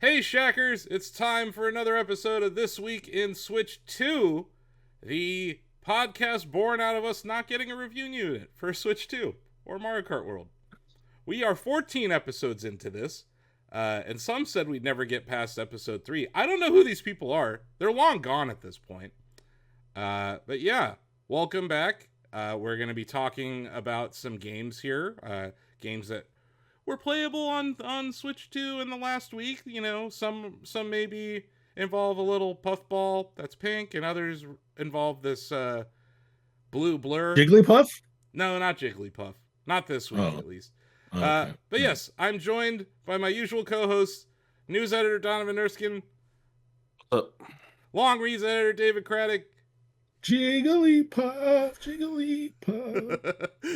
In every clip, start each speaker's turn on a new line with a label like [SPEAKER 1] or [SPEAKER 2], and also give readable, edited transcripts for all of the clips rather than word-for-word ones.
[SPEAKER 1] Hey Shackers, it's time for another episode of This Week in Switch 2, the podcast born out of us not getting a review unit for Switch 2 or Mario Kart World. We are 14 episodes into this, and some said we'd never get past episode 3. I don't know who these people are. They're long gone at this point. But yeah, welcome back. We're going to be talking about some games here, games that were playable on Switch 2 in the last week. You know, some maybe involve a little puffball that's pink, and others involve this blue blur.
[SPEAKER 2] Jigglypuff?
[SPEAKER 1] No, not Jigglypuff. Not this week, at least.
[SPEAKER 2] Okay.
[SPEAKER 1] But yes, I'm joined by my usual co-host, news editor Donovan Erskine, long reads editor David Craddock,
[SPEAKER 2] Jigglypuff.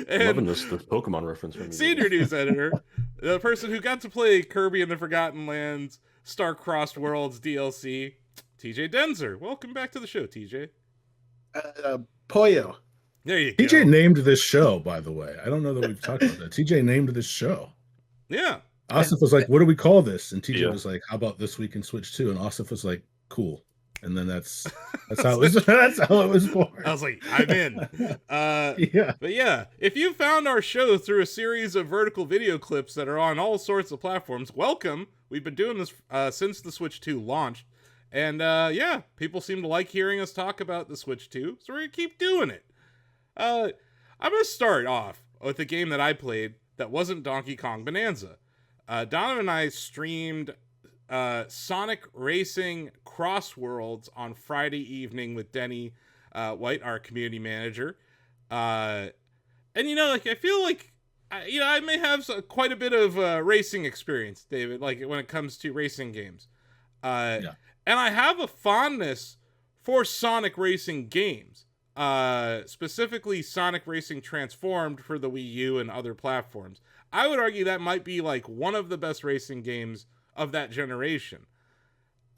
[SPEAKER 1] and
[SPEAKER 3] loving this Pokemon reference from you.
[SPEAKER 1] Senior news editor, the person who got to play Kirby in the Forgotten Lands Star CrossWorlds DLC, TJ Denzer. Welcome back to the show, TJ.
[SPEAKER 4] Pollo.
[SPEAKER 1] There you go.
[SPEAKER 2] TJ named this show, by the way. I don't know that we've talked about that. TJ named this show.
[SPEAKER 1] Yeah.
[SPEAKER 2] Asif was like, what do we call this? And TJ
[SPEAKER 3] Yeah.
[SPEAKER 2] was like, how about This Week in Switch 2? And Asif was like, cool. And then that's how it was. That's how it was born.
[SPEAKER 1] I was like, I'm in.
[SPEAKER 2] Yeah.
[SPEAKER 1] But yeah, if you found our show through a series of vertical video clips that are on all sorts of platforms, welcome. We've been doing this since the Switch 2 launched. And yeah, people seem to like hearing us talk about the Switch 2, so we're going to keep doing it. I'm going to start off with a game that I played that wasn't Donkey Kong Bonanza. Donovan and I streamed Sonic Racing CrossWorlds on Friday evening with Denny White, our community manager. And you know, like I feel like I may have quite a bit of racing experience, David, like when it comes to racing games.
[SPEAKER 2] Yeah.
[SPEAKER 1] And I have a fondness for Sonic racing games. Specifically Sonic Racing Transformed for the Wii U and other platforms. I would argue that might be like one of the best racing games of that generation.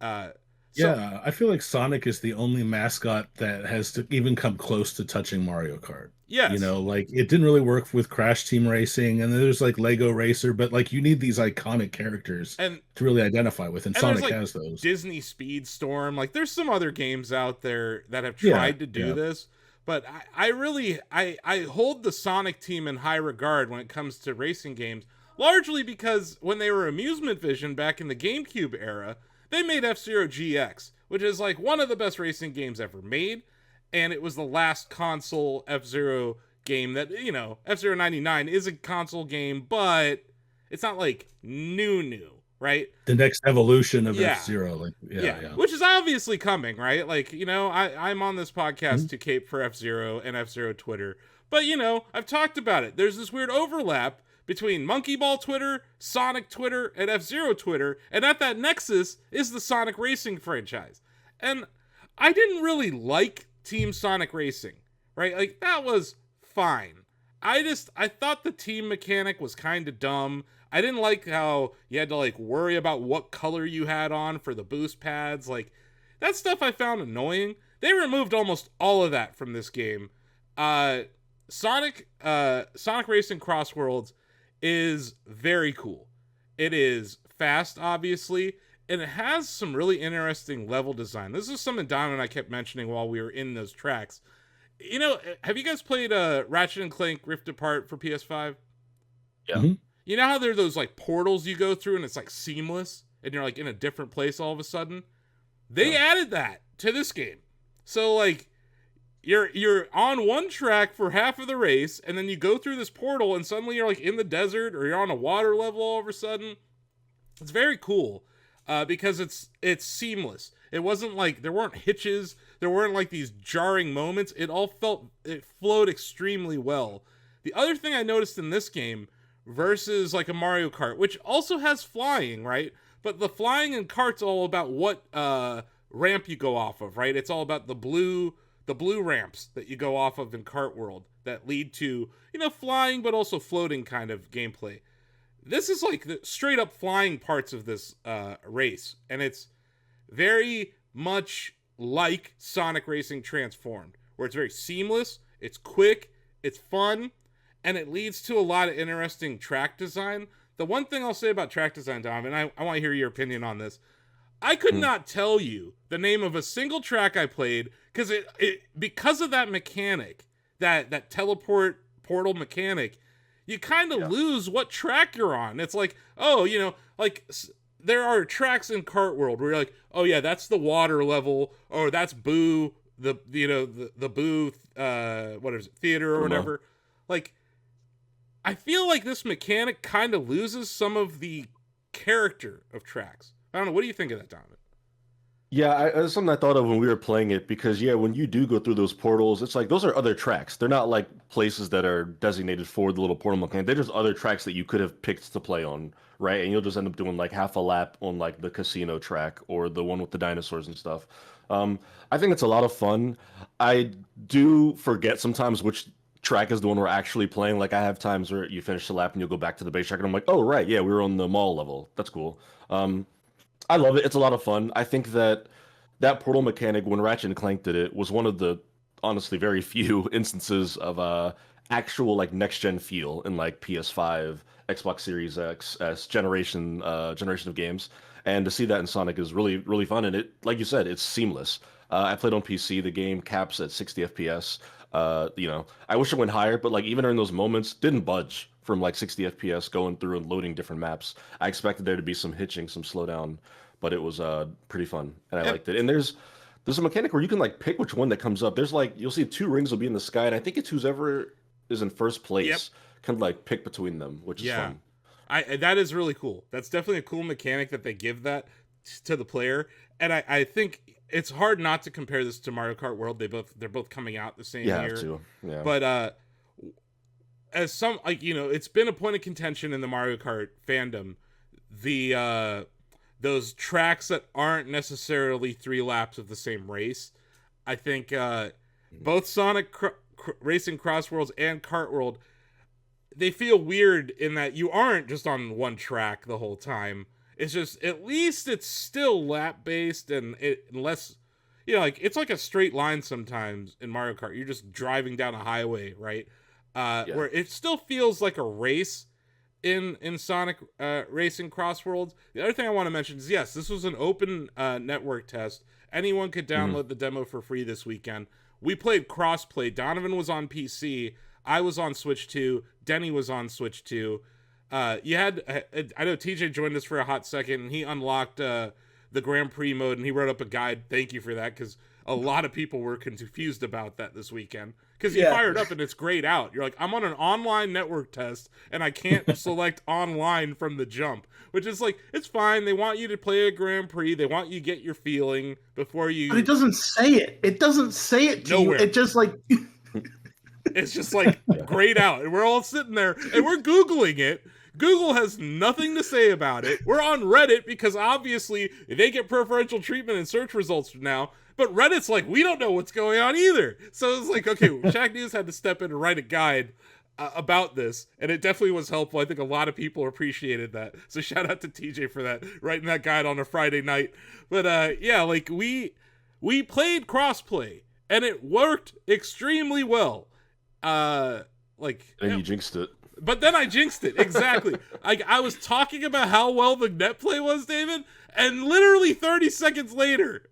[SPEAKER 2] Yeah, I feel like Sonic is the only mascot that has to even come close to touching Mario Kart.
[SPEAKER 1] Yes.
[SPEAKER 2] You know, like it didn't really work with Crash Team Racing, and there's like Lego Racer, but like you need these iconic characters
[SPEAKER 1] and
[SPEAKER 2] to really identify with, and Sonic
[SPEAKER 1] like
[SPEAKER 2] has those.
[SPEAKER 1] Disney Speedstorm, like there's some other games out there that have tried to do this, but I really hold the Sonic team in high regard when it comes to racing games, largely because when they were Amusement Vision back in the GameCube era, they made F-Zero GX, which is like one of the best racing games ever made, and it was the last console F-Zero game that, you know, F-Zero 99 is a console game, but it's not like new, right?
[SPEAKER 2] The next evolution of
[SPEAKER 1] Yeah.
[SPEAKER 2] F-Zero, like yeah.
[SPEAKER 1] Which is obviously coming, right? Like, you know, I'm on this podcast to cape for F-Zero and F-Zero Twitter, but you know, I've talked about it. There's this weird overlap between Monkey Ball Twitter, Sonic Twitter, and F-Zero Twitter, and at that nexus is the Sonic Racing franchise. And I didn't really like Team Sonic Racing, right? Like, that was fine. I thought the team mechanic was kind of dumb. I didn't like how you had to, like, worry about what color you had on for the boost pads. Like, that stuff I found annoying. They removed almost all of that from this game. Sonic Racing CrossWorlds is very cool. It is fast, obviously, and it has some really interesting level design. This is something Don and I kept mentioning while we were in those tracks. You know, have you guys played Ratchet and Clank Rift Apart for PS5?
[SPEAKER 3] Yeah.
[SPEAKER 2] Mhm.
[SPEAKER 1] You know how there are those like portals you go through and it's like seamless and you're like in a different place all of a sudden? They added that to this game. So like you're on one track for half of the race, and then you go through this portal, and suddenly you're like in the desert, or you're on a water level all of a sudden. It's very cool because it's seamless. It wasn't like there weren't hitches, there weren't like these jarring moments. It flowed extremely well. The other thing I noticed in this game versus like a Mario Kart, which also has flying, right? But the flying in kart's all about what ramp you go off of, right? It's all about the blue ramps that you go off of in Kart World that lead to, you know, flying but also floating kind of gameplay. This is like the straight up flying parts of this race, and it's very much like Sonic Racing Transformed, where it's very seamless, it's quick, it's fun, and it leads to a lot of interesting track design. the one thing I'll say about track design, Dom, and I want to hear your opinion on this. I could not tell you the name of a single track I played because of that mechanic, that teleport portal mechanic. You kind of lose what track you're on. It's like, oh, like there are tracks in Kart World where you're like, oh yeah, that's the water level, or that's Boo, the Boo, what is it, theater or whatever. Like, I feel like this mechanic kind of loses some of the character of tracks. I don't know. What do you think of that, Donovan?
[SPEAKER 3] Yeah, that's something I thought of when we were playing it because, when you do go through those portals, it's like those are other tracks. They're not like places that are designated for the little portal mechanic. They're just other tracks that you could have picked to play on, right? And you'll just end up doing like half a lap on like the casino track or the one with the dinosaurs and stuff. I think it's a lot of fun. I do forget sometimes which track is the one we're actually playing. Like I have times where you finish the lap and you'll go back to the base track and I'm like, oh, right, yeah, we were on the mall level. That's cool. I love it. It's a lot of fun. I think that portal mechanic, when Ratchet and Clank did it, was one of the honestly very few instances of actual like next gen feel in like PS5, Xbox Series X, generation of games. And to see that in Sonic is really, really fun. And it, like you said, it's seamless. I played on PC. The game caps at 60 FPS. I wish it went higher, but like even during those moments, didn't budge from like 60 FPS going through and loading different maps. I expected there to be some hitching, some slowdown, but it was pretty fun and I liked it. And there's a mechanic where you can like pick which one that comes up. There's like you'll see 2 rings will be in the sky, and I think it's whoever is in first place can like pick between them, which is fun.
[SPEAKER 1] That is really cool. That's definitely a cool mechanic that they give that to the player, and I think it's hard not to compare this to Mario Kart World. They're both coming out the same year.
[SPEAKER 3] Have to. Yeah.
[SPEAKER 1] But as some it's been a point of contention in the Mario Kart fandom. Those tracks that aren't necessarily 3 laps of the same race. I think both Sonic Racing CrossWorlds and Kart World, they feel weird in that you aren't just on one track the whole time. It's just, at least it's still lap based and unless, it's like a straight line sometimes in Mario Kart. You're just driving down a highway, right? Where it still feels like a race in Sonic Racing CrossWorlds. The other thing I want to mention is, yes, this was an open network test. Anyone could download the demo for free this weekend. We played crossplay. Donovan was on PC. I was on Switch 2. Denny was on Switch 2. I know TJ joined us for a hot second, and he unlocked the Grand Prix mode, and he wrote up a guide. Thank you for that, because a lot of people were confused about that this weekend. Because you fired up and it's grayed out. You're like, I'm on an online network test and I can't select online from the jump. Which is like, it's fine. They want you to play a Grand Prix. They want you to get your feeling before you...
[SPEAKER 4] But it doesn't say it. It doesn't say it to
[SPEAKER 1] Nowhere.
[SPEAKER 4] you. It just like...
[SPEAKER 1] It's just like grayed out. And we're all sitting there and we're Googling it. Google has nothing to say about it. We're on Reddit because obviously they get preferential treatment in search results now. But Reddit's like, we don't know what's going on either. So it's like, okay, Shacknews had to step in and write a guide about this. And it definitely was helpful. I think a lot of people appreciated that. So shout out to TJ for that, writing that guide on a Friday night. But like we played crossplay and it worked extremely well.
[SPEAKER 3] And you jinxed it.
[SPEAKER 1] But then I jinxed it. Exactly. I was talking about how well the net play was, David, and literally 30 seconds later,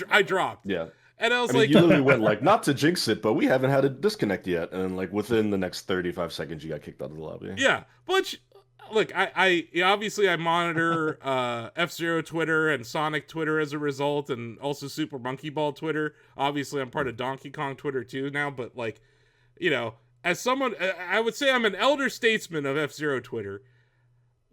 [SPEAKER 1] I dropped.
[SPEAKER 3] Yeah.
[SPEAKER 1] And I was
[SPEAKER 3] you literally went like, not to jinx it, but we haven't had a disconnect yet. And then like within the next 35 seconds, you got kicked out of the lobby.
[SPEAKER 1] Yeah. But look, I obviously I monitor F-Zero Twitter and Sonic Twitter as a result, and also Super Monkey Ball Twitter. Obviously, I'm part of Donkey Kong Twitter too now, but like, as someone, I would say I'm an elder statesman of F-Zero Twitter.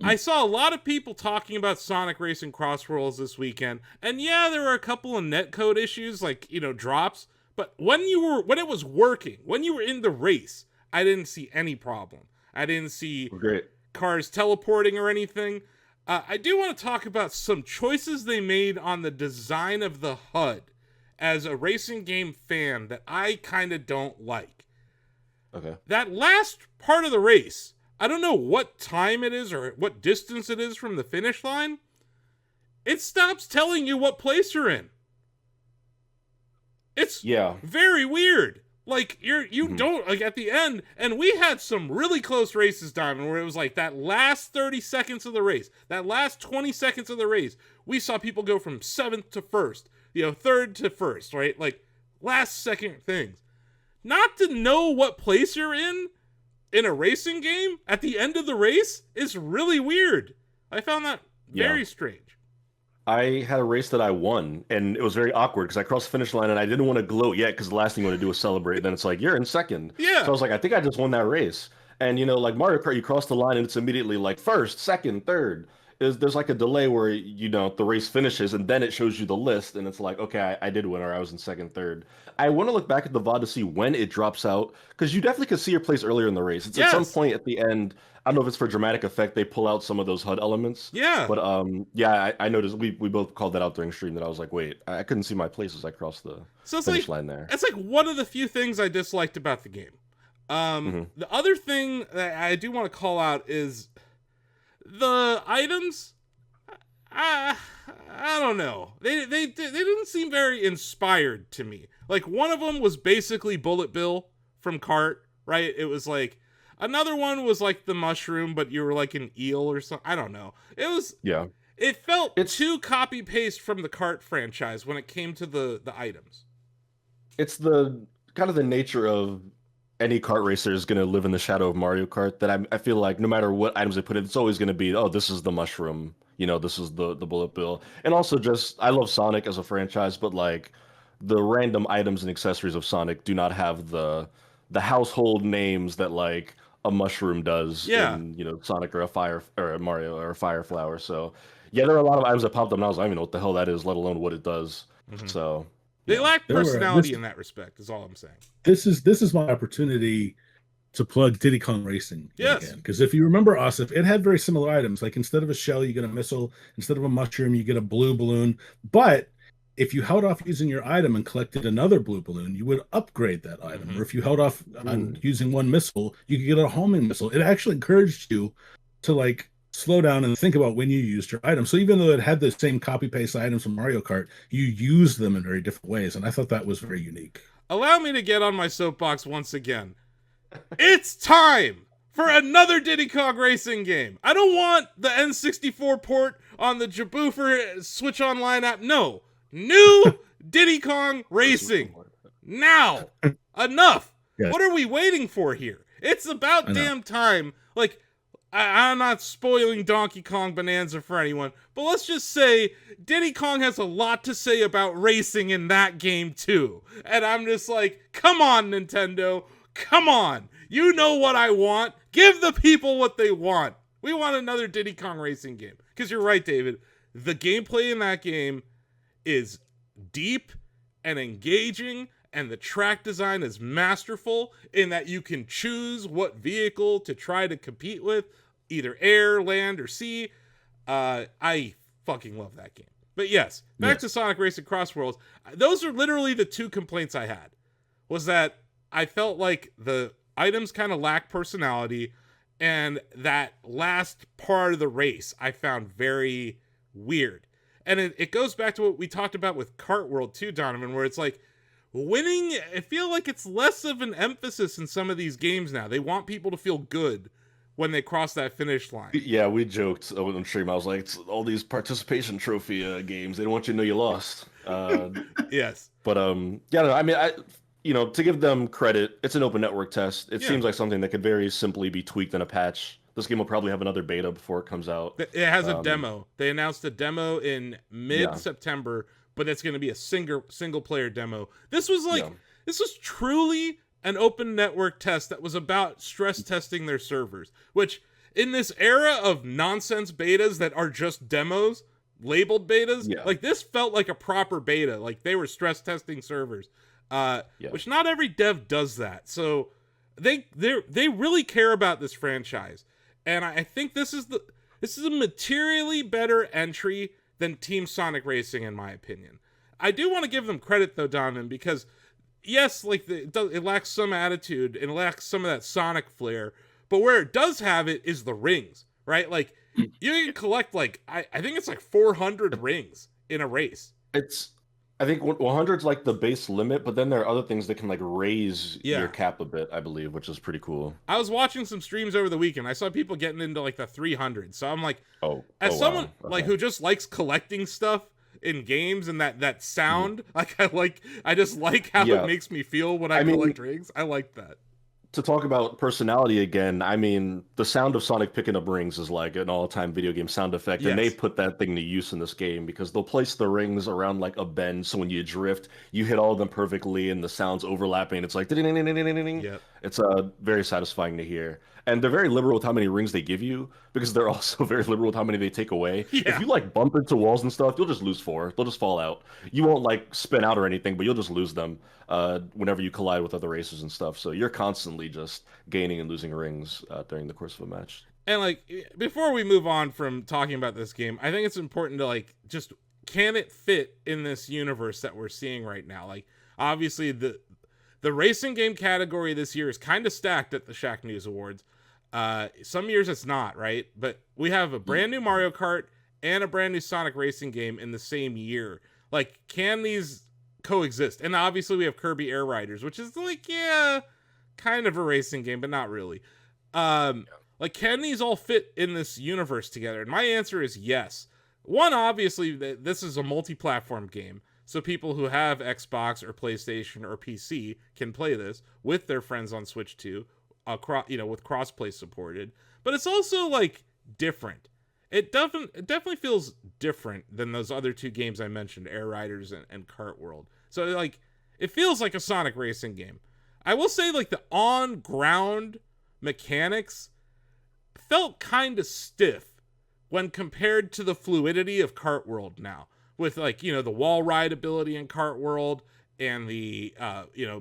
[SPEAKER 1] I saw a lot of people talking about Sonic Racing CrossWorlds this weekend, and yeah, there were a couple of netcode issues, like, drops, but when it was working, when you were in the race, I didn't see any problem. I didn't see cars teleporting or anything. I do want to talk about some choices they made on the design of the HUD as a racing game fan that I kind of don't like.
[SPEAKER 3] Okay. That
[SPEAKER 1] last part of the race, I don't know what time it is or what distance it is from the finish line. It stops telling you what place you're in. It's very weird. Like you
[SPEAKER 3] Mhm.
[SPEAKER 1] don't like at the end, and we had some really close races, Diamond, where it was like that last 30 seconds of the race, that last 20 seconds of the race, we saw people go from 7th to 1st, third to 1st, right? Like last second things. Not to know what place you're in a racing game at the end of the race is really weird. I found that very strange.
[SPEAKER 3] I had a race that I won, and it was very awkward because I crossed the finish line and I didn't want to gloat yet because the last thing you want to do is celebrate. And then it's like, you're in second.
[SPEAKER 1] Yeah.
[SPEAKER 3] So I was like, I think I just won that race. And, like Mario Kart, you cross the line and it's immediately like first, second, third. There's like a delay where, the race finishes and then it shows you the list. And it's like, okay, I did win, or I was in second, third. I want to look back at the VOD to see when it drops out because you definitely could see your place earlier in the race. It's at some point at the end. I don't know if it's for dramatic effect. They pull out some of those HUD elements.
[SPEAKER 1] Yeah.
[SPEAKER 3] But I noticed we both called that out during stream that I was like, wait, I couldn't see my place as I crossed the finish line there.
[SPEAKER 1] It's like one of the few things I disliked about the game. The other thing that I do want to call out is the items. I don't know. They didn't seem very inspired to me. Like one of them was basically Bullet Bill from Cart, right? It was like another one was like the mushroom, but you were like an eel or something. I don't know. It felt too copy paste from the Cart franchise when it came to the items.
[SPEAKER 3] It's the kind of the nature of any kart racer is going to live in the shadow of Mario Kart. That I feel like no matter what items they put in, it's always going to be, oh, this is the mushroom. This is the Bullet Bill. And also just, I love Sonic as a franchise, but like the random items and accessories of Sonic do not have the household names that like a mushroom does in, Sonic or a Mario or a Fire Flower. So yeah, there are a lot of items that popped up and I was like, I don't even know what the hell that is, let alone what it does. So
[SPEAKER 1] they lack personality in that respect, is all I'm saying.
[SPEAKER 2] This is my opportunity to plug Diddy Kong Racing again. Because if you remember, Asif, it had very similar items. Like instead of a shell, you get a missile. Instead of a mushroom, you get a blue balloon. But if you held off using your item and collected another blue balloon, you would upgrade that item. Or if you held off on using one missile, you could get a homing missile. It actually encouraged you to like slow down and think about when you used your item. So even though it had the same copy paste items from Mario Kart, you used them in very different ways. And I thought that was very unique.
[SPEAKER 1] Allow me to get on my soapbox once again. It's time for another Diddy Kong Racing game. I don't want the N64 port on the Jaboofer Switch Online app. No. New Diddy Kong Racing. Now. Enough. Yes. What are we waiting for here? It's about damn time. Like, I'm not spoiling Donkey Kong Bonanza for anyone, but let's just say Diddy Kong has a lot to say about racing in that game too. And I'm just like, come on, Nintendo. Come on. You know what I want. Give the people what they want. We want another Diddy Kong Racing game. Because you're right, David. The gameplay in that game is deep and engaging, and the track design is masterful in that you can choose what vehicle to try to compete with, either air, land, or sea. I fucking love that game. But yes, back to Sonic Racing CrossWorlds. Those are literally the two complaints I had. Was that I felt like the items kind of lack personality, and that last part of the race I found very weird. And it goes back to what we talked about with Kart World too, Donovan, where it's like winning, I feel like it's less of an emphasis in some of these games now. They want people to feel good when they cross that finish line.
[SPEAKER 3] Yeah, we joked on stream. I was like, it's all these participation trophy games, they don't want you to know you lost.
[SPEAKER 1] Yes.
[SPEAKER 3] But yeah, no, I mean, to give them credit, it's an open network test. It seems like something that could very simply be tweaked in a patch. This game will probably have another beta before it comes out.
[SPEAKER 1] It has a demo. They announced a demo in mid-September, but it's going to be a single player demo. This was this was truly an open network test that was about stress testing their servers, which in this era of nonsense betas that are just demos, labeled betas, like this felt like a proper beta. Like they were stress testing servers. Which not every dev does that. So they really care about this franchise. And I think this is a materially better entry than Team Sonic Racing, in my opinion. I do want to give them credit though, Donovan, because yes, like it lacks some attitude, it lacks some of that Sonic flair, but where it does have it is the rings, right? Like you can collect like I think it's like 400 rings in a race.
[SPEAKER 3] I think 100 is like the base limit, but then there are other things that can like raise
[SPEAKER 1] Yeah.
[SPEAKER 3] your cap a bit, I believe, which is pretty cool.
[SPEAKER 1] I was watching some streams over the weekend. I saw people getting into like the 300. So I'm like,
[SPEAKER 3] Oh,
[SPEAKER 1] as someone
[SPEAKER 3] wow.
[SPEAKER 1] like
[SPEAKER 3] Okay.
[SPEAKER 1] who just likes collecting stuff in games and that sound, I just like how
[SPEAKER 3] Yeah.
[SPEAKER 1] it makes me feel when I
[SPEAKER 3] I mean-
[SPEAKER 1] collect rings. I like that.
[SPEAKER 3] To talk about personality again, I mean, the sound of Sonic picking up rings is like an all-time video game sound effect, and they
[SPEAKER 1] Yes.
[SPEAKER 3] put that thing to use in this game because they'll place the rings around like a bend, so when you drift, you hit all of them perfectly, and the sounds overlapping. It's like ding-ding-ding-ding-ding-ding.
[SPEAKER 1] Yep.
[SPEAKER 3] It's very satisfying to hear, and they're very liberal with how many rings they give you because they're also very liberal with how many they take away.
[SPEAKER 1] Yeah.
[SPEAKER 3] If you like bump into walls and stuff, you'll just lose 4. They'll just fall out. You won't like spin out or anything, but you'll just lose them whenever you collide with other racers and stuff. So you're constantly just gaining and losing rings during the course of a match.
[SPEAKER 1] And like before we move on from talking about this game, I think it's important to like just can it fit in this universe that we're seeing right now? Like obviously the racing game category this year is kind of stacked at the Shacknews Awards. Some years it's not, right? But we have a brand new Mario Kart and a brand new Sonic racing game in the same year. Like, can these coexist? And obviously we have Kirby Air Riders, which is like, yeah, kind of a racing game, but not really. Like, can these all fit in this universe together? And my answer is yes. One, obviously, this is a multi-platform game, so people who have Xbox or PlayStation or PC can play this with their friends on Switch 2, with crossplay supported. But it's also like different. It definitely feels different than those other two games I mentioned, Air Riders and Kart World. So like, it feels like a Sonic racing game. I will say like the on-ground mechanics felt kind of stiff when compared to the fluidity of Kart World now, with like, the wall ride ability in Kart World and the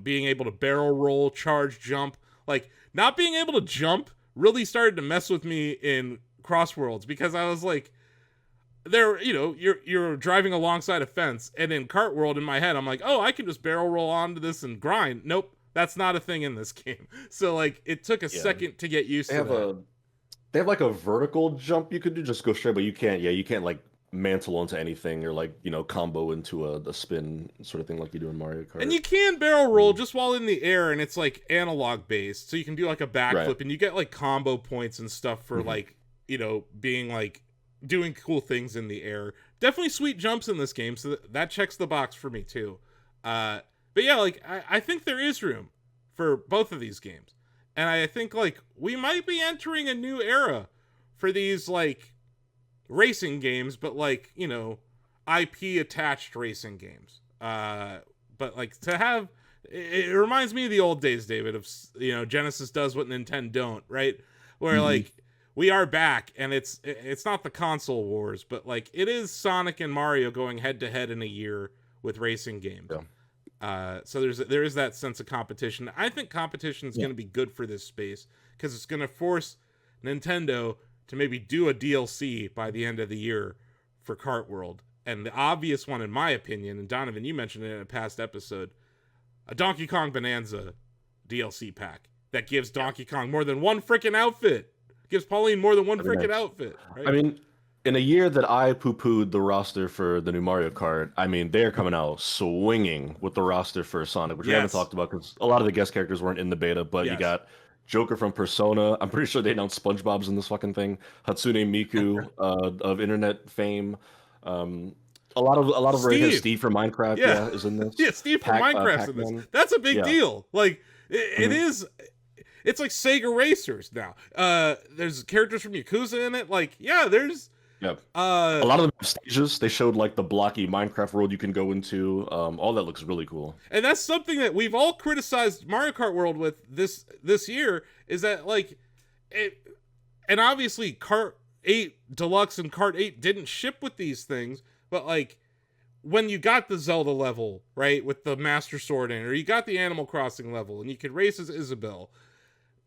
[SPEAKER 1] being able to barrel roll, charge, jump. Like, not being able to jump really started to mess with me in CrossWorlds, because I was like, you're driving alongside a fence, and in Kart World in my head I'm like, oh, I can just barrel roll onto this and grind. Nope, that's not a thing in this game. So like, it took a second to get used to that.
[SPEAKER 3] They have like a vertical jump you could do, just go straight, but you can't like mantle onto anything or like, combo into a spin sort of thing like you do in Mario Kart.
[SPEAKER 1] And you can barrel roll just while in the air, and it's like analog based, so you can do like a backflip,
[SPEAKER 3] Right.
[SPEAKER 1] and you get like combo points and stuff for like, being like doing cool things in the air. Definitely sweet jumps in this game, so that checks the box for me too. But yeah, like I think there is room for both of these games. And I think like we might be entering a new era for these like racing games, but like, IP attached racing games. But like to have, it reminds me of the old days, David, of, Genesis does what Nintendo don't, right? Where like we are back, and it's not the console wars, but like it is Sonic and Mario going head to head in a year with racing games.
[SPEAKER 3] Yeah.
[SPEAKER 1] So there is that sense of competition. I think competition is going to be good for this space, because it's going to force Nintendo to maybe do a DLC by the end of the year for Kart World. And the obvious one, in my opinion, and Donovan, you mentioned it in a past episode, a Donkey Kong Bonanza DLC pack that gives Donkey Kong more than one freaking outfit. Gives Pauline more than one freaking outfit. Right?
[SPEAKER 3] I mean, in a year that I poo-pooed the roster for the new Mario Kart, I mean, they're coming out swinging with the roster for Sonic, which we haven't talked about because a lot of the guest characters weren't in the beta, but you got Joker from Persona. I'm pretty sure they announced SpongeBob's in this fucking thing. Hatsune Miku of internet fame. A lot of Steve from Minecraft is in this.
[SPEAKER 1] Yeah, Steve from Minecraft's in this. That's a big deal. Like, it is... It's like Sega Racers now. There's characters from Yakuza in it. Like, there's...
[SPEAKER 3] Yep. A lot of them have stages. They showed like the blocky Minecraft world you can go into. All that looks really cool.
[SPEAKER 1] And that's something that we've all criticized Mario Kart World with this year, is that like it, and obviously Kart 8 Deluxe and Kart 8 didn't ship with these things, but like when you got the Zelda level, right, with the Master Sword in, or you got the Animal Crossing level and you could race as Isabelle,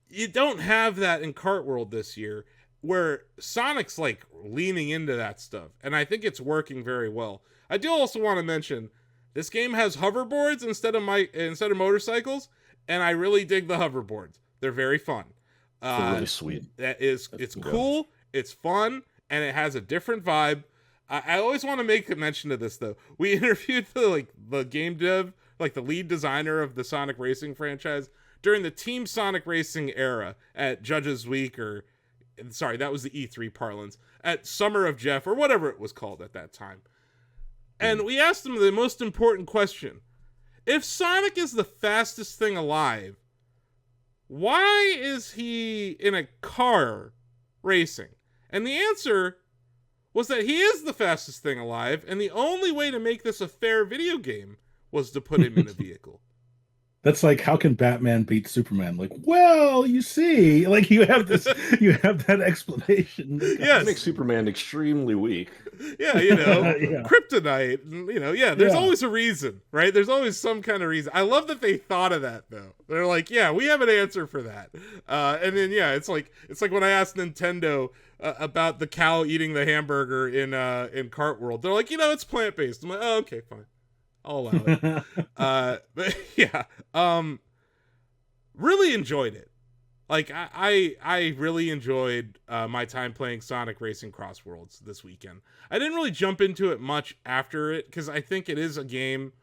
[SPEAKER 1] you don't have that in Kart World this year, where Sonic's like leaning into that stuff, and I think it's working very well. I do also want to mention this game has hoverboards instead of motorcycles, and I really dig the hoverboards. They're very fun.
[SPEAKER 3] They're really sweet.
[SPEAKER 1] It's cool, it's fun, and it has a different vibe. I always want to make a mention of this though. We interviewed the game dev, like the lead designer of the Sonic Racing franchise during the Team Sonic Racing era at Judges Week, or sorry, that was the E3 parlance, at Summer of Jeff or whatever it was called at that time. And we asked him the most important question. If Sonic is the fastest thing alive, why is he in a car racing? And the answer was that he is the fastest thing alive, and the only way to make this a fair video game was to put him in a vehicle.
[SPEAKER 2] That's like, how can Batman beat Superman? Like, well, you see, like you have that explanation.
[SPEAKER 3] Yes. It makes Superman extremely weak.
[SPEAKER 1] Yeah, kryptonite, there's always a reason, right? There's always some kind of reason. I love that they thought of that though. They're like, yeah, we have an answer for that. And then it's like when I asked Nintendo about the cow eating the hamburger in Kart World. They're like, it's plant-based. I'm like, oh, okay, fine. I'll allow it. But yeah, really enjoyed it. Like I really enjoyed my time playing Sonic Racing CrossWorlds this weekend. I didn't really jump into it much after it because I think it is a game,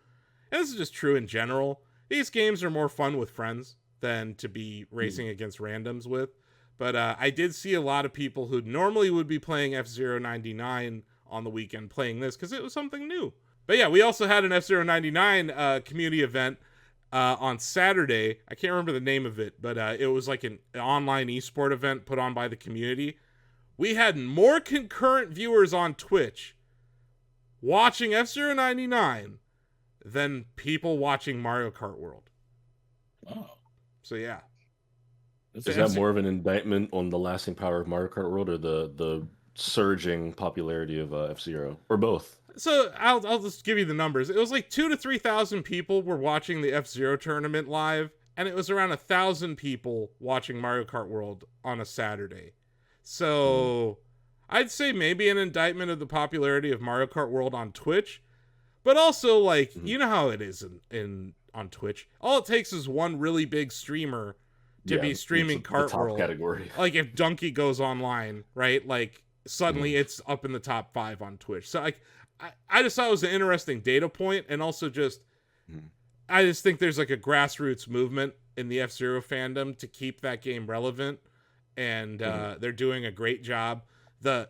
[SPEAKER 1] and this is just true in general. These games are more fun with friends than to be racing against randoms with. But I did see a lot of people who normally would be playing F-Zero 99 on the weekend playing this because it was something new. But yeah, we also had an F-Zero 99 community event on Saturday. I can't remember the name of it, but it was like an online esport event put on by the community. We had more concurrent viewers on Twitch watching F-Zero 99 than people watching Mario Kart World.
[SPEAKER 2] Wow.
[SPEAKER 1] So yeah.
[SPEAKER 3] Is that more of an indictment on the lasting power of Mario Kart World or the surging popularity of F-Zero, or both?
[SPEAKER 1] So I'll just give you the numbers. It was like 2,000 to 3,000 people were watching the F-Zero tournament live, and it was around 1,000 people watching Mario Kart World on a Saturday. So I'd say maybe an indictment of the popularity of Mario Kart World on Twitch, but also like you know how it is on Twitch. All it takes is one really big streamer to be streaming Kart World
[SPEAKER 3] category.
[SPEAKER 1] Like if Donkey goes online, right? Like suddenly it's up in the top 5 on Twitch. So I just thought it was an interesting data point, and also just I just think there's like a grassroots movement in the F-Zero fandom to keep that game relevant, and they're doing a great job. The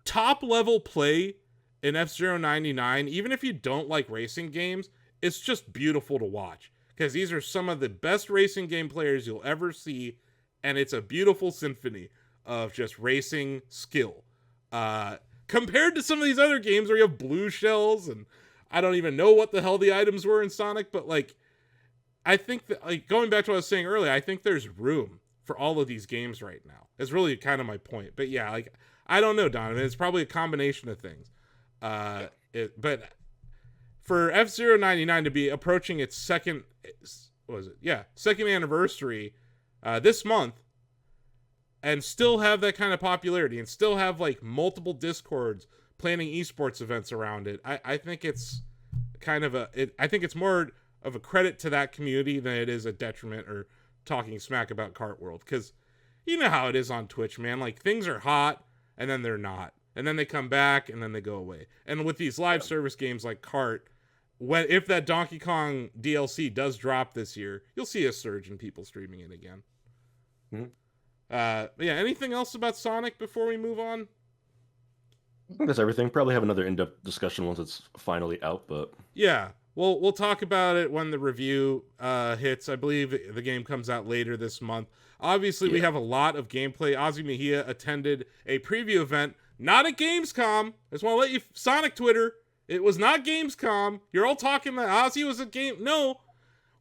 [SPEAKER 1] top level play in F-Zero 99, even if you don't like racing games, it's just beautiful to watch because these are some of the best racing game players you'll ever see, and it's a beautiful symphony of just racing skill. Compared to some of these other games where you have blue shells and I don't even know what the hell the items were in Sonic, but like, I think that, like, going back to what I was saying earlier, I think there's room for all of these games right now. It's really kind of my point. But yeah, like, I don't know, Donovan. It's probably a combination of things. But for F-Zero 99 to be approaching its second anniversary this month, and still have that kind of popularity and still have like multiple Discords planning esports events around it, I think it's kind of I think it's more of a credit to that community than it is a detriment or talking smack about Kart World. Because you know how it is on Twitch, man. Like, things are hot and then they're not, and then they come back and then they go away. And with these live service games like Kart, if that Donkey Kong DLC does drop this year, you'll see a surge in people streaming it again. Yeah, anything else about Sonic before we move on?
[SPEAKER 3] I think that's everything. Probably have another in-depth discussion once it's finally out, but
[SPEAKER 1] yeah, we'll talk about it when the review hits. I believe the game comes out later this month. Obviously, we have a lot of gameplay. Ozzy Mejia attended a preview event, not at Gamescom. I just want to let you, Sonic Twitter, it was not Gamescom. You're all talking that Ozzy was at Game. No,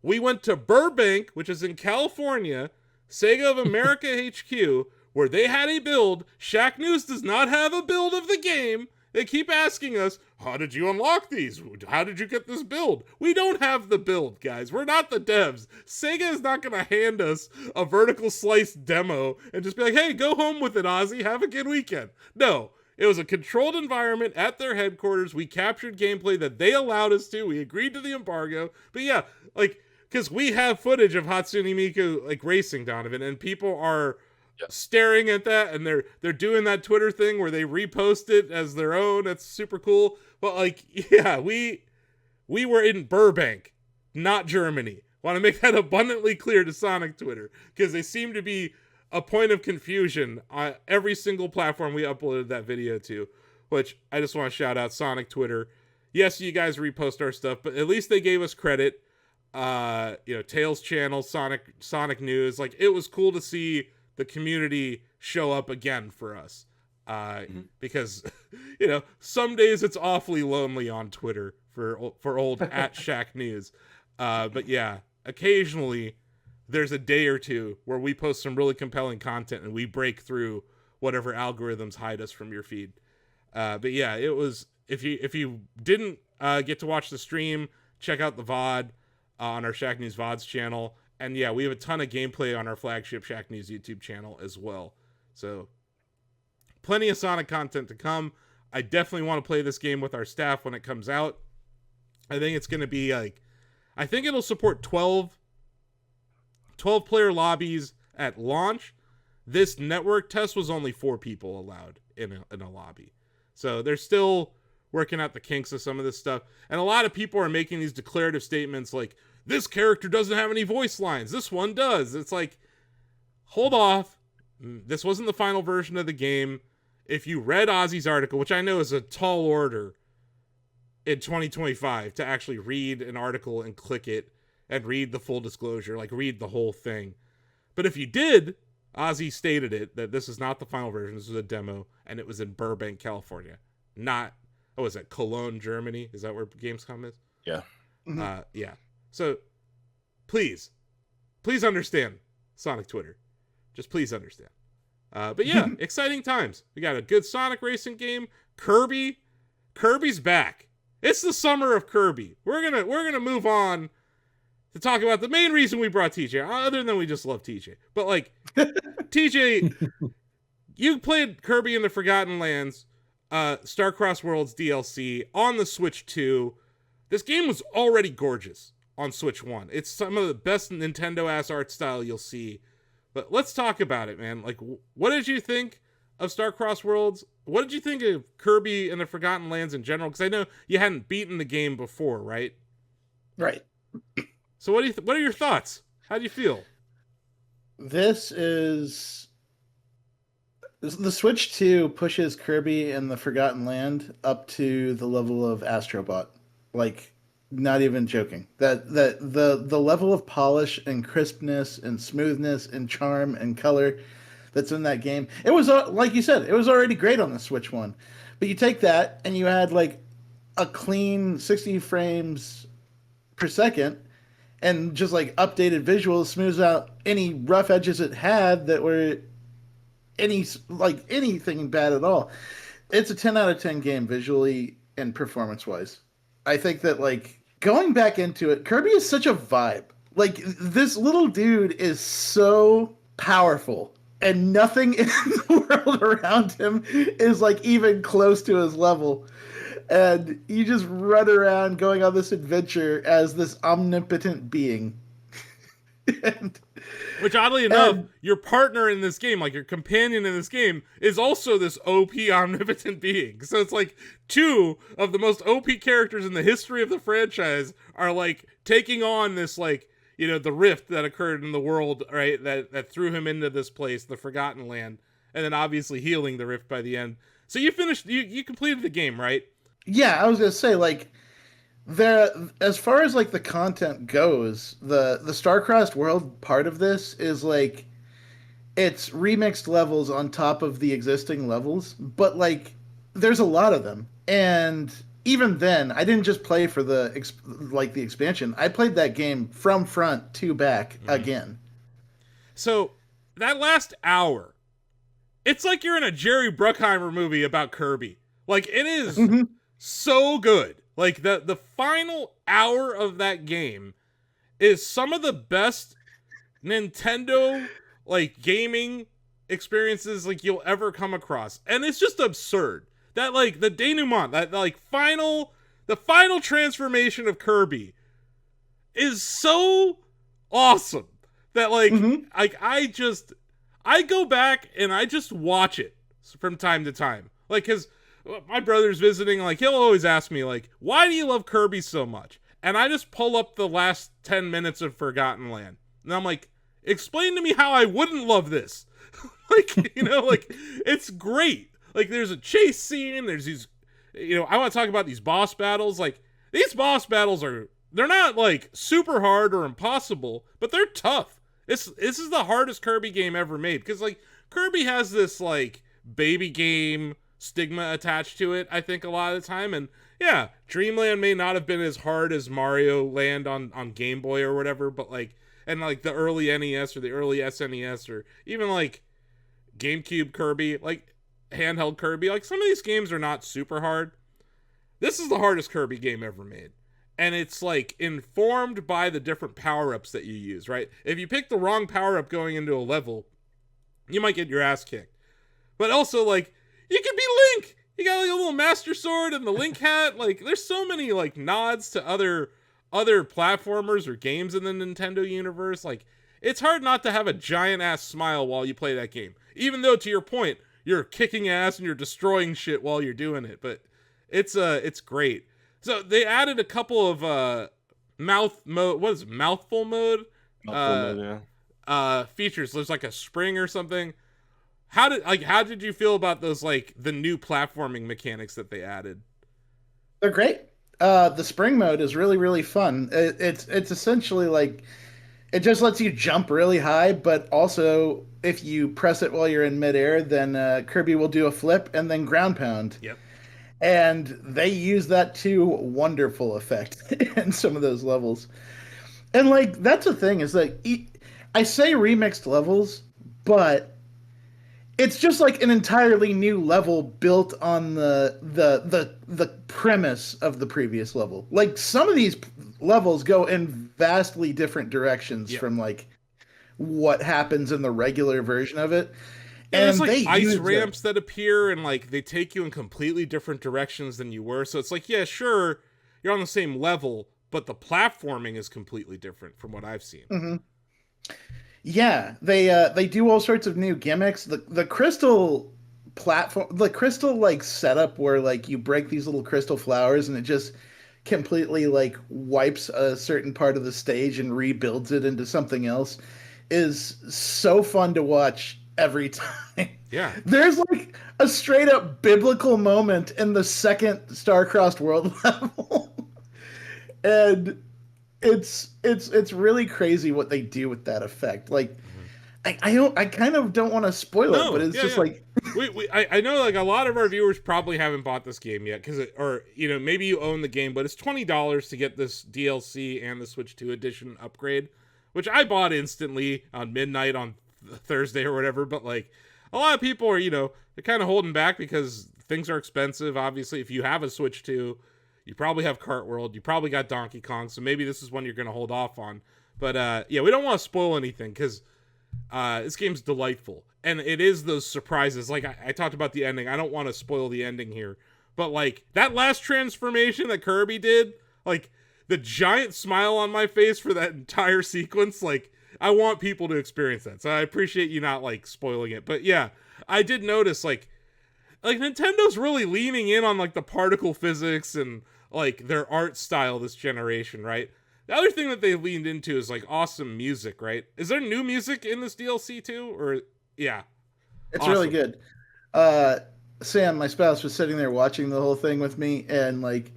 [SPEAKER 1] we went to Burbank, which is in California, Sega of America HQ, where they had a build. Shacknews does not have a build of the game. They keep asking us, how did you unlock these? How did you get this build? We don't have the build, guys. We're not the devs. Sega is not going to hand us a vertical slice demo and just be like, hey, go home with it, Ozzy. Have a good weekend. No, it was a controlled environment at their headquarters. We captured gameplay that they allowed us to. We agreed to the embargo. But yeah, like, because we have footage of Hatsune Miku, like, racing, Donovan, and people are staring at that, and they're doing that Twitter thing where they repost it as their own. That's super cool. But like, yeah, we were in Burbank, not Germany. Want to make that abundantly clear to Sonic Twitter, because they seem to be a point of confusion on every single platform we uploaded that video to, which I just want to shout out Sonic Twitter. Yes, you guys repost our stuff, but at least they gave us credit. Tails channel, Sonic News. Like, it was cool to see the community show up again for us. Because, some days it's awfully lonely on Twitter for old at Shacknews. But yeah, occasionally there's a day or two where we post some really compelling content and we break through whatever algorithms hide us from your feed. But yeah, it was, if you didn't get to watch the stream, check out the VOD on our Shacknews VODs channel. And yeah, we have a ton of gameplay on our flagship Shacknews YouTube channel as well. So plenty of Sonic content to come. I definitely want to play this game with our staff when it comes out. I think it's going to be I think it'll support 12 player lobbies at launch. This network test was only 4 people allowed in a lobby. So they're still working out the kinks of some of this stuff. And a lot of people are making these declarative statements like, this character doesn't have any voice lines, this one does. It's like, hold off. This wasn't the final version of the game. If you read Ozzy's article, which I know is a tall order in 2025 to actually read an article and click it and read the full disclosure, like read the whole thing. But if you did, Ozzy stated it, that this is not the final version. This was a demo, and it was in Burbank, California. Not, is it Cologne, Germany? Is that where Gamescom is?
[SPEAKER 3] Yeah.
[SPEAKER 1] Yeah. So, please understand Sonic Twitter. Just please understand. But yeah, exciting times. We got a good Sonic racing game. Kirby's back. It's the summer of Kirby. We're gonna move on to talk about the main reason we brought TJ, other than we just love TJ. But like, TJ, you played Kirby in the Forgotten Lands, Star CrossWorlds DLC on the Switch 2. This game was already gorgeous on Switch 1. It's some of the best Nintendo-ass art style you'll see. But let's talk about it, man. Like, what did you think of Star CrossWorlds? What did you think of Kirby and the Forgotten Lands in general? Because I know you hadn't beaten the game before, right?
[SPEAKER 5] Right.
[SPEAKER 1] So what are your thoughts? How do you feel?
[SPEAKER 5] This is... The Switch 2 pushes Kirby and the Forgotten Land up to the level of Astrobot. Like, not even joking. That the level of polish and crispness and smoothness and charm and color that's in that game. It was, like you said, it was already great on the Switch 1. But you take that and you add like a clean 60 frames per second and just like updated visuals, smooths out any rough edges it had that were anything bad at all. It's a 10 out of 10 game visually and performance wise. I think that like going back into it, Kirby is such a vibe. Like, this little dude is so powerful and nothing in the world around him is like even close to his level. And you just run around going on this adventure as this omnipotent being.
[SPEAKER 1] Which, oddly enough, your partner in this game, like your companion in this game, is also this OP omnipotent being. So it's like 2 of the most OP characters in the history of the franchise are like taking on this, like, the rift that occurred in the world, right? That threw him into this place, the Forgotten Land, and then obviously healing the rift by the end. So you finished, you completed the game, right?
[SPEAKER 5] Yeah, I was gonna say, like, as far as like the content goes, the Starcrossed World part of this is like it's remixed levels on top of the existing levels, but like there's a lot of them. And even then, I didn't just play for the expansion. I played that game from front to back again. So
[SPEAKER 1] that last hour, it's like you're in a Jerry Bruckheimer movie about Kirby. Like, it is so good. Like, the final hour of that game is some of the best Nintendo, like, gaming experiences, like, you'll ever come across. And it's just absurd. That, like, the denouement, that, like, the final transformation of Kirby is so awesome that, like, like, I go back and I just watch it from time to time. Like, because my brother's visiting, like, he'll always ask me, like, why do you love Kirby so much? And I just pull up the last 10 minutes of Forgotten Land. And I'm like, explain to me how I wouldn't love this. Like, you know, like, it's great. Like, there's a chase scene, there's these, you know, I want to talk about these boss battles. Like, these boss battles they're not, like, super hard or impossible, but they're tough. This is the hardest Kirby game ever made, because, like, Kirby has this, like, baby game stigma attached to it, I think, a lot of the time, and yeah, Dreamland may not have been as hard as Mario Land on Game Boy or whatever, but, like, and, like, the early NES or the early SNES or even, like, GameCube Kirby, like, handheld Kirby, like, some of these games are not super hard. This is the hardest Kirby game ever made. And it's, like, informed by the different power-ups that you use, right? If you pick the wrong power-up going into a level, you might get your ass kicked. But also, like, you could be Link! You got, like, a little Master Sword and the Link hat. Like, there's so many, like, nods to other platformers or games in the Nintendo universe. Like, it's hard not to have a giant-ass smile while you play that game. Even though, to your point, you're kicking ass and you're destroying shit while you're doing it. But it's great. So they added a couple of mouthful mode? Features. There's like a spring or something. How did you feel about those, like, the new platforming mechanics that they added?
[SPEAKER 5] They're great. The spring mode is really, really fun. It's essentially like it just lets you jump really high, but also if you press it while you're in midair, then Kirby will do a flip and then ground pound.
[SPEAKER 1] Yep.
[SPEAKER 5] And they use that to wonderful effect in some of those levels. And, like, that's the thing is that I say remixed levels, but it's just like an entirely new level built on the premise of the previous level. Like, some of these levels go in vastly different directions from, like, what happens in the regular version of it.
[SPEAKER 1] And there's, like, ice ramps that appear, and, like, they take you in completely different directions than you were. So it's like, yeah, sure, you're on the same level, but the platforming is completely different from what I've seen.
[SPEAKER 5] Mm-hmm. Yeah, they do all sorts of new gimmicks. The crystal platform, the crystal, like, setup where, like, you break these little crystal flowers and it just completely, like, wipes a certain part of the stage and rebuilds it into something else is so fun to watch every time.
[SPEAKER 1] Yeah.
[SPEAKER 5] There's, like, a straight up biblical moment in the second Star-Crossed World level. And it's really crazy what they do with that effect. Like, I kind of don't want to spoil it, but it's just like
[SPEAKER 1] I know, like, a lot of our viewers probably haven't bought this game yet or you know, maybe you own the game, but it's $20 to get this DLC and the Switch 2 edition upgrade, which I bought instantly on midnight on Thursday or whatever. But, like, a lot of people are, you know, they're kind of holding back because things are expensive. Obviously, if you have a Switch 2, you probably have Kart World, you probably got Donkey Kong, so maybe this is one you're going to hold off on. But yeah, we don't want to spoil anything because this game's delightful, and it is those surprises. Like, I talked about the ending. I don't want to spoil the ending here, but, like, that last transformation that Kirby did, like, the giant smile on my face for that entire sequence, like, I want people to experience that. So I appreciate you not, like, spoiling it. But yeah, I did notice, like Nintendo's really leaning in on, like, the particle physics and, like, their art style this generation, right? The other thing that they leaned into is, like, awesome music, right? Is there new music in this DLC too? Or yeah.
[SPEAKER 5] It's
[SPEAKER 1] awesome.
[SPEAKER 5] Really good. Sam, my spouse, was sitting there watching the whole thing with me, and, like,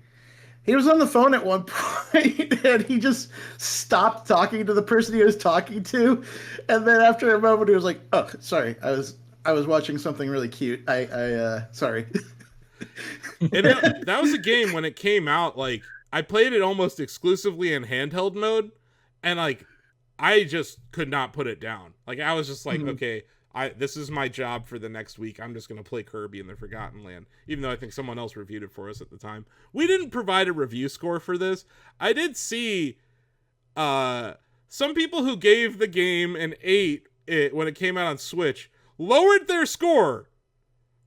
[SPEAKER 5] he was on the phone at one point, and he just stopped talking to the person he was talking to, and then after a moment, he was like, "Oh, sorry, I was watching something really cute. Sorry."
[SPEAKER 1] And that was a game when it came out. Like, I played it almost exclusively in handheld mode, and, like, I just could not put it down. Like, I was just like, okay, this is my job for the next week. I'm just going to play Kirby in the Forgotten Land, even though I think someone else reviewed it for us at the time. We didn't provide a review score for this. I did see some people who gave the game an 8 when it came out on Switch lowered their score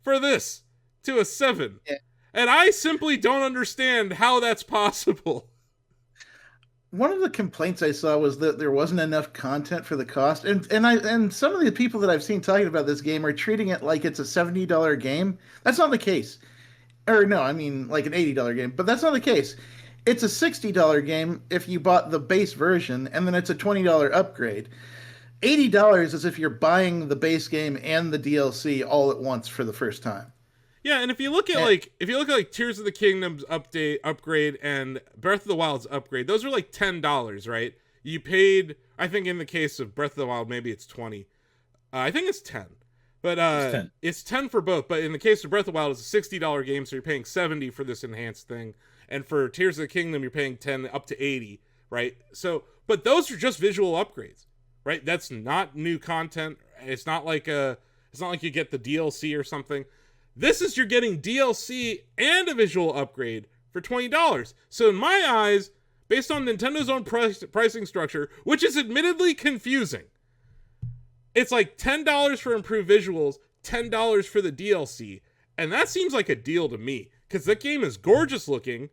[SPEAKER 1] for this to a 7. Yeah. And I simply don't understand how that's possible.
[SPEAKER 5] one of the complaints I saw was that there wasn't enough content for the cost, and some of the people that I've seen talking about this game are treating it like it's a $70 game. That's not the case. Or no, I mean like an $80 game, but that's not the case. It's a $60 game if you bought the base version, and then it's a $20 upgrade. $80 is if you're buying the base game and the DLC all at once for the first time.
[SPEAKER 1] Yeah, and if you look at like Tears of the Kingdom's upgrade and Breath of the Wild's upgrade, those are like $10, right? You paid, I think in the case of Breath of the Wild, maybe it's 20. I think it's 10. But it's 10 for both. But in the case of Breath of the Wild, it's a $60 game, so you're paying 70 for this enhanced thing. And for Tears of the Kingdom, you're paying 10 up to 80, right? So, but those are just visual upgrades, right? That's not new content. It's not like you get the DLC or something. This is you're getting DLC and a visual upgrade for $20. So in my eyes, based on Nintendo's own pricing structure, which is admittedly confusing, it's like $10 for improved visuals, $10 for the DLC. And that seems like a deal to me, because the game is gorgeous looking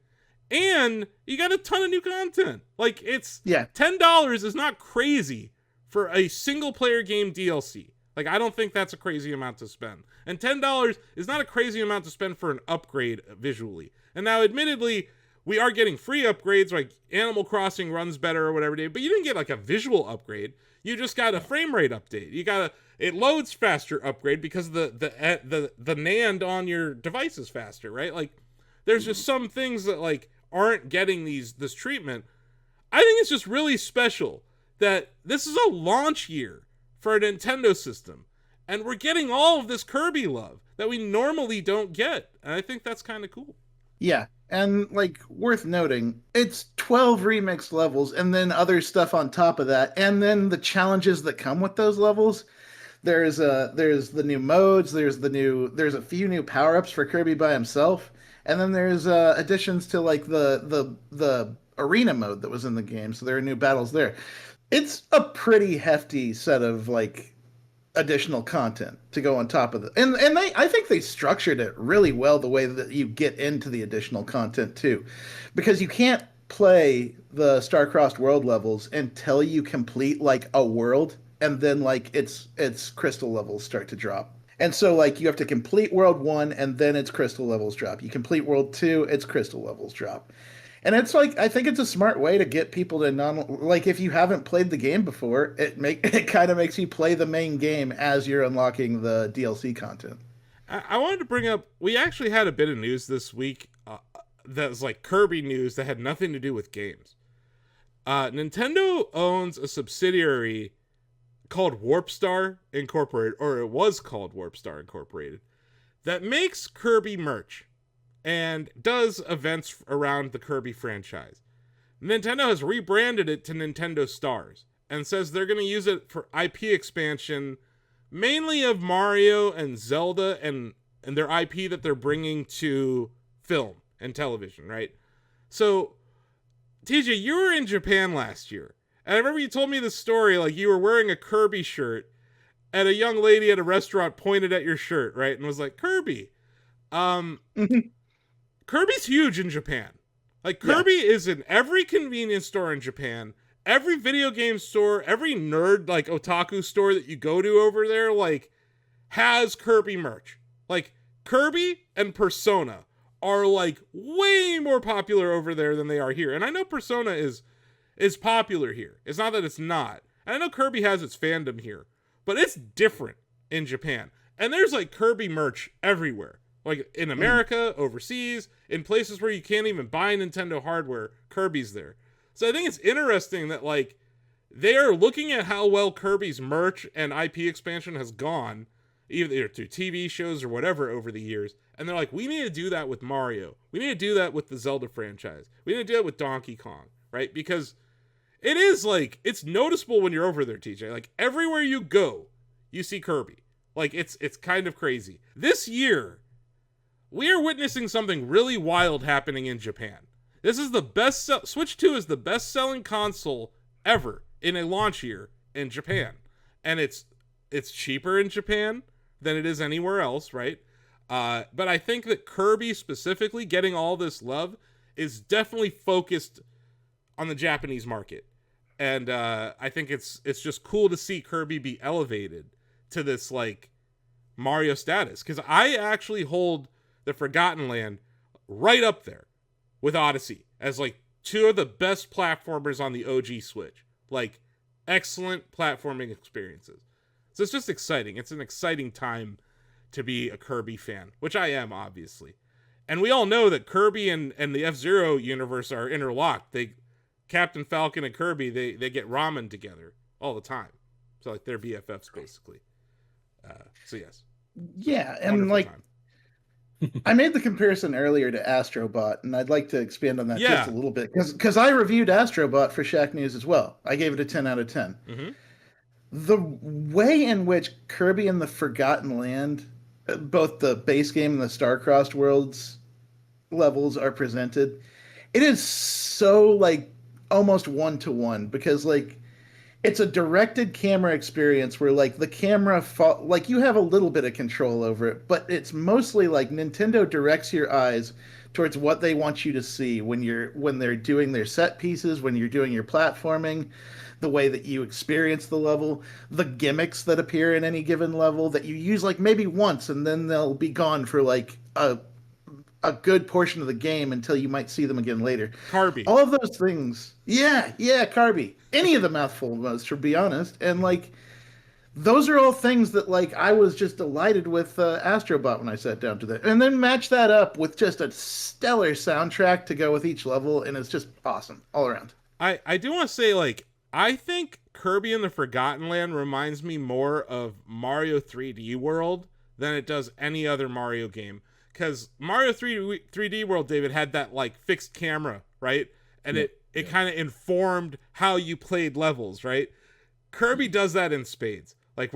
[SPEAKER 1] and you got a ton of new content. Like $10 is not crazy for a single player game DLC. Like, I don't think that's a crazy amount to spend. And $10 is not a crazy amount to spend for an upgrade visually. And now, admittedly, we are getting free upgrades, like Animal Crossing runs better or whatever, but you didn't get like a visual upgrade. You just got a frame rate update. It loads faster upgrade because the NAND on your device is faster, right? Like, there's just some things that like aren't getting this treatment. I think it's just really special that this is a launch year for a Nintendo system, and we're getting all of this Kirby love that we normally don't get, and I think that's kind of cool.
[SPEAKER 5] Yeah, and like worth noting, it's 12 remixed levels and then other stuff on top of that, and then the challenges that come with those levels. There's the new modes, there's a few new power-ups for Kirby by himself, and then there's additions to like the arena mode that was in the game, so there are new battles there. It's a pretty hefty set of like additional content to go on top of it. And I think they structured it really well the way that you get into the additional content too. Because you can't play the Star-Crossed World levels until you complete like a world, and then like its crystal levels start to drop. And so like you have to complete World 1 and then its crystal levels drop. You complete World 2, its crystal levels drop. And it's like, I think it's a smart way to get people to like, if you haven't played the game before, it kind of makes you play the main game as you're unlocking the DLC content.
[SPEAKER 1] I wanted to bring up, we actually had a bit of news this week that was like Kirby news that had nothing to do with games. Nintendo owns a subsidiary called Warpstar Incorporated, or it was called Warpstar Incorporated, that makes Kirby merch and does events around the Kirby franchise. Nintendo has rebranded it to Nintendo Stars and says they're going to use it for IP expansion, mainly of Mario and Zelda and their IP that they're bringing to film and television, right? So, TJ, you were in Japan last year, and I remember you told me the story, like you were wearing a Kirby shirt, and a young lady at a restaurant pointed at your shirt, right, and was like, Kirby. Kirby's huge in Japan. Like, Kirby is in every convenience store in Japan, every video game store, every nerd, like, otaku store that you go to over there, like, has Kirby merch. Like, Kirby and Persona are, like, way more popular over there than they are here. And I know Persona is popular here. It's not that it's not. And I know Kirby has its fandom here. But it's different in Japan. And there's, like, Kirby merch everywhere. Like, in America, overseas, in places where you can't even buy Nintendo hardware, Kirby's there. So I think it's interesting that, like, they are looking at how well Kirby's merch and IP expansion has gone, either through TV shows or whatever over the years, and they're like, we need to do that with Mario. We need to do that with the Zelda franchise. We need to do that with Donkey Kong, right? Because it is, like, it's noticeable when you're over there, TJ. Like, everywhere you go, you see Kirby. Like, it's kind of crazy. This year, we are witnessing something really wild happening in Japan. This is the best Switch 2 is the best-selling console ever in a launch year in Japan. And it's cheaper in Japan than it is anywhere else, right? But I think that Kirby specifically getting all this love is definitely focused on the Japanese market. And I think it's just cool to see Kirby be elevated to this like Mario status, because I actually hold the Forgotten Land right up there with Odyssey as like two of the best platformers on the OG Switch. Like, excellent platforming experiences. So it's just exciting. It's an exciting time to be a Kirby fan, which I am, obviously. And we all know that Kirby and the F-Zero universe are interlocked. Captain Falcon and Kirby, they get ramen together all the time. So like they're BFFs basically. So yes.
[SPEAKER 5] Yeah, and
[SPEAKER 1] Wonderful
[SPEAKER 5] like
[SPEAKER 1] time.
[SPEAKER 5] I made the comparison earlier to Astrobot, and I'd like to expand on that
[SPEAKER 1] Yeah.
[SPEAKER 5] just a little bit because I reviewed Astrobot for Shacknews as well. I gave it a 10 out of 10.
[SPEAKER 1] Mm-hmm.
[SPEAKER 5] The way in which Kirby and the Forgotten Land, both the base game and the Star-Crossed Worlds levels are presented, it is so like almost one-to-one, because like it's a directed camera experience where like the camera like you have a little bit of control over it, but it's mostly like Nintendo directs your eyes towards what they want you to see when they're doing their set pieces, when you're doing your platforming, the way that you experience the level, the gimmicks that appear in any given level that you use like maybe once and then they'll be gone for like a good portion of the game until you might see them again later.
[SPEAKER 1] Kirby.
[SPEAKER 5] All of those things. Yeah, Kirby. Any of the mouthful most, to be honest. And like, those are all things that like I was just delighted with Astrobot when I sat down to that. And then match that up with just a stellar soundtrack to go with each level, and it's just awesome all around.
[SPEAKER 1] I do want to say, like, I think Kirby and the Forgotten Land reminds me more of Mario 3D World than it does any other Mario game. Because Mario 3D World, David, had that like fixed camera, right? And it kind of informed how you played levels, right? Kirby does that in spades. Like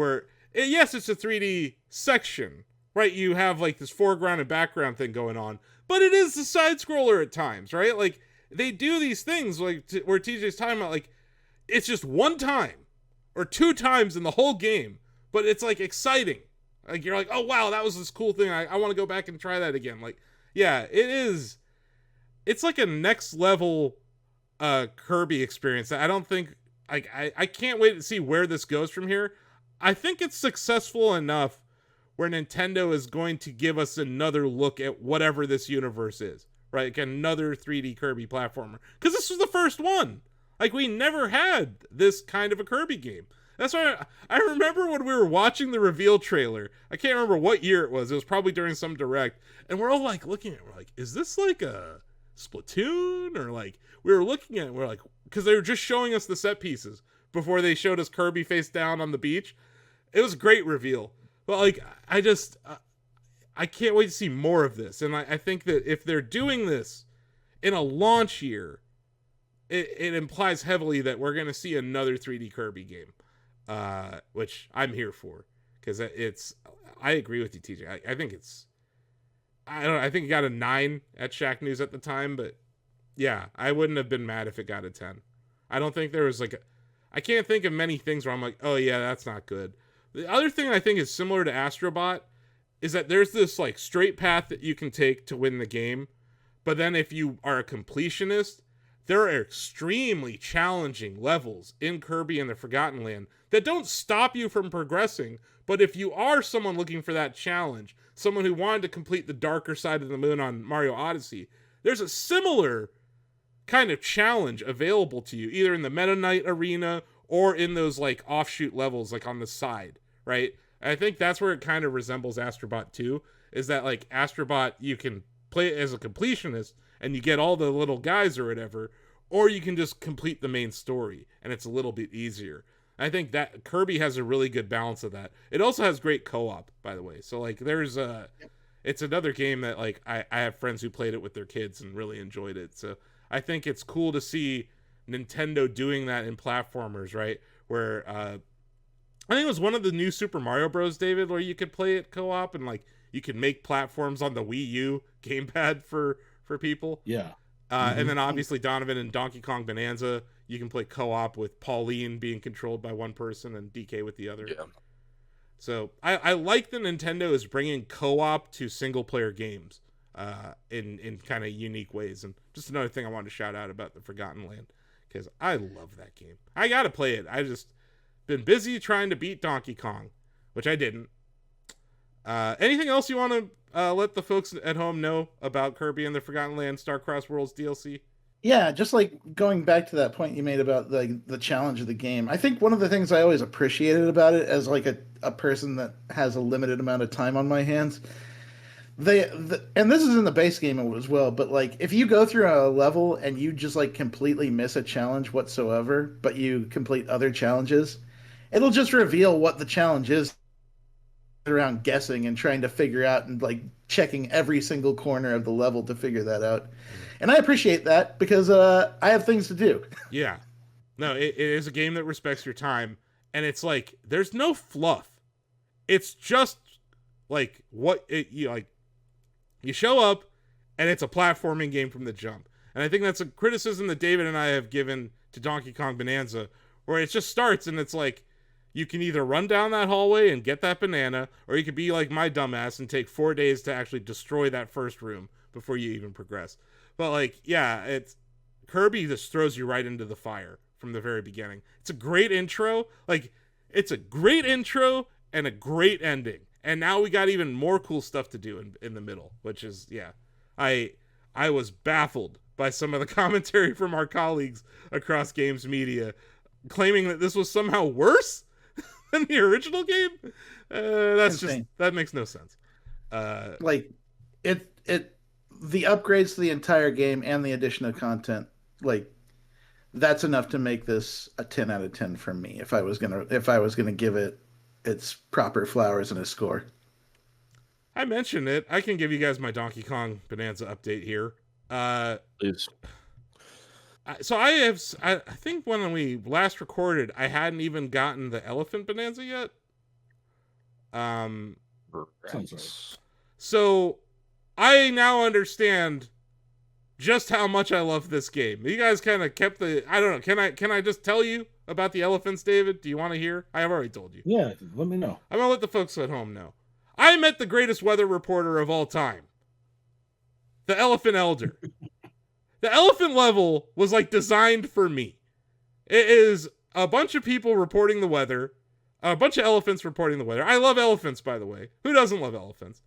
[SPEAKER 1] yes, it's a 3D section, right? You have like this foreground and background thing going on, but it is the side scroller at times, right? Like they do these things like where TJ's talking about, like it's just one time or two times in the whole game, but it's like exciting. Like, you're like, oh, wow, that was this cool thing. I want to go back and try that again. Like, yeah, it is. It's like a next level Kirby experience that I don't think, like, I can't wait to see where this goes from here. I think it's successful enough where Nintendo is going to give us another look at whatever this universe is, right? Like another 3D Kirby platformer. Because this was the first one. Like, we never had this kind of a Kirby game. That's why I remember when we were watching the reveal trailer. I can't remember what year it was. It was probably during some direct. And we're all like looking at it. We're like, is this like a Splatoon? Or like, we were looking at it. We're like, because they were just showing us the set pieces before they showed us Kirby face down on the beach. It was a great reveal. But like, I can't wait to see more of this. And I think that if they're doing this in a launch year, it implies heavily that we're going to see another 3D Kirby game. Which I'm here for, because I agree with you, TJ. I think I don't know, I think it got a 9 at Shacknews at the time, but yeah, I wouldn't have been mad if it got a 10. I don't think there was like I can't think of many things where I'm like, oh yeah, that's not good. The other thing I think is similar to Astrobot is that there's this like straight path that you can take to win the game, but then if you are a completionist, there are extremely challenging levels in Kirby and the Forgotten Land that don't stop you from progressing, but if you are someone looking for that challenge, someone who wanted to complete the darker side of the moon on Mario Odyssey, there's a similar kind of challenge available to you, either in the Meta Knight arena or in those like offshoot levels like on the side, right? And I think that's where it kind of resembles Astrobot 2, is that like Astrobot, you can play it as a completionist, and you get all the little guys or whatever, or you can just complete the main story, and it's a little bit easier. I think that Kirby has a really good balance of that. It also has great co-op, by the way. So, like, it's another game that, like, I have friends who played it with their kids and really enjoyed it. So, I think it's cool to see Nintendo doing that in platformers, right? Where, I think it was one of the new Super Mario Bros, David, where you could play it co-op, and, like, you could make platforms on the Wii U gamepad for people.
[SPEAKER 2] Yeah.
[SPEAKER 1] And then obviously Donovan and Donkey Kong Bonanza, you can play co-op with Pauline being controlled by one person and DK with the other.
[SPEAKER 3] Yeah.
[SPEAKER 1] So I like that Nintendo is bringing co-op to single player games in kind of unique ways. And just another thing I wanted to shout out about the Forgotten Land because I love that game. I gotta play it. I just been busy trying to beat Donkey Kong, which I didn't. Anything else you want to let the folks at home know about Kirby and the Forgotten Land Star CrossWorlds DLC?
[SPEAKER 5] Yeah, just like going back to that point you made about the challenge of the game. I think one of the things I always appreciated about it as like a person that has a limited amount of time on my hands, and this is in the base game as well, but like if you go through a level and you just like completely miss a challenge whatsoever, but you complete other challenges, it'll just reveal what the challenge is around guessing and trying to figure out and like checking every single corner of the level to figure that out. And I appreciate that because I have things to do.
[SPEAKER 1] Yeah. No, it is a game that respects your time, and it's like there's no fluff. It's just like you show up and it's a platforming game from the jump. And I think that's a criticism that David and I have given to Donkey Kong Bonanza, where it just starts and it's like you can either run down that hallway and get that banana, or you could be like my dumbass and take 4 days to actually destroy that first room before you even progress. But like, yeah, it's Kirby just throws you right into the fire from the very beginning. It's a great intro. Like, it's a great intro and a great ending. And now we got even more cool stuff to do in the middle, which is, yeah. I was baffled by some of the commentary from our colleagues across Games Media claiming that this was somehow worse than the original game. That's insane. That makes no sense.
[SPEAKER 5] Like the upgrades to the entire game and the addition of content, like that's enough to make this a 10 out of 10 for me. If I was gonna give it its proper flowers and a score.
[SPEAKER 1] I mentioned it. I can give you guys my Donkey Kong Bonanza update here.
[SPEAKER 3] Please.
[SPEAKER 1] So I think when we last recorded, I hadn't even gotten the Elephant Bonanza yet.
[SPEAKER 3] Sounds right.
[SPEAKER 1] So I now understand just how much I love this game. You guys kind of kept I don't know. Can I just tell you about the elephants, David? Do you want to hear? I have already told you.
[SPEAKER 2] Yeah, let me know.
[SPEAKER 1] I'm going to let the folks at home know. I met the greatest weather reporter of all time. The Elephant Elder. The elephant level was like designed for me. It is a bunch of people reporting the weather. A bunch of elephants reporting the weather. I love elephants, by the way. Who doesn't love elephants?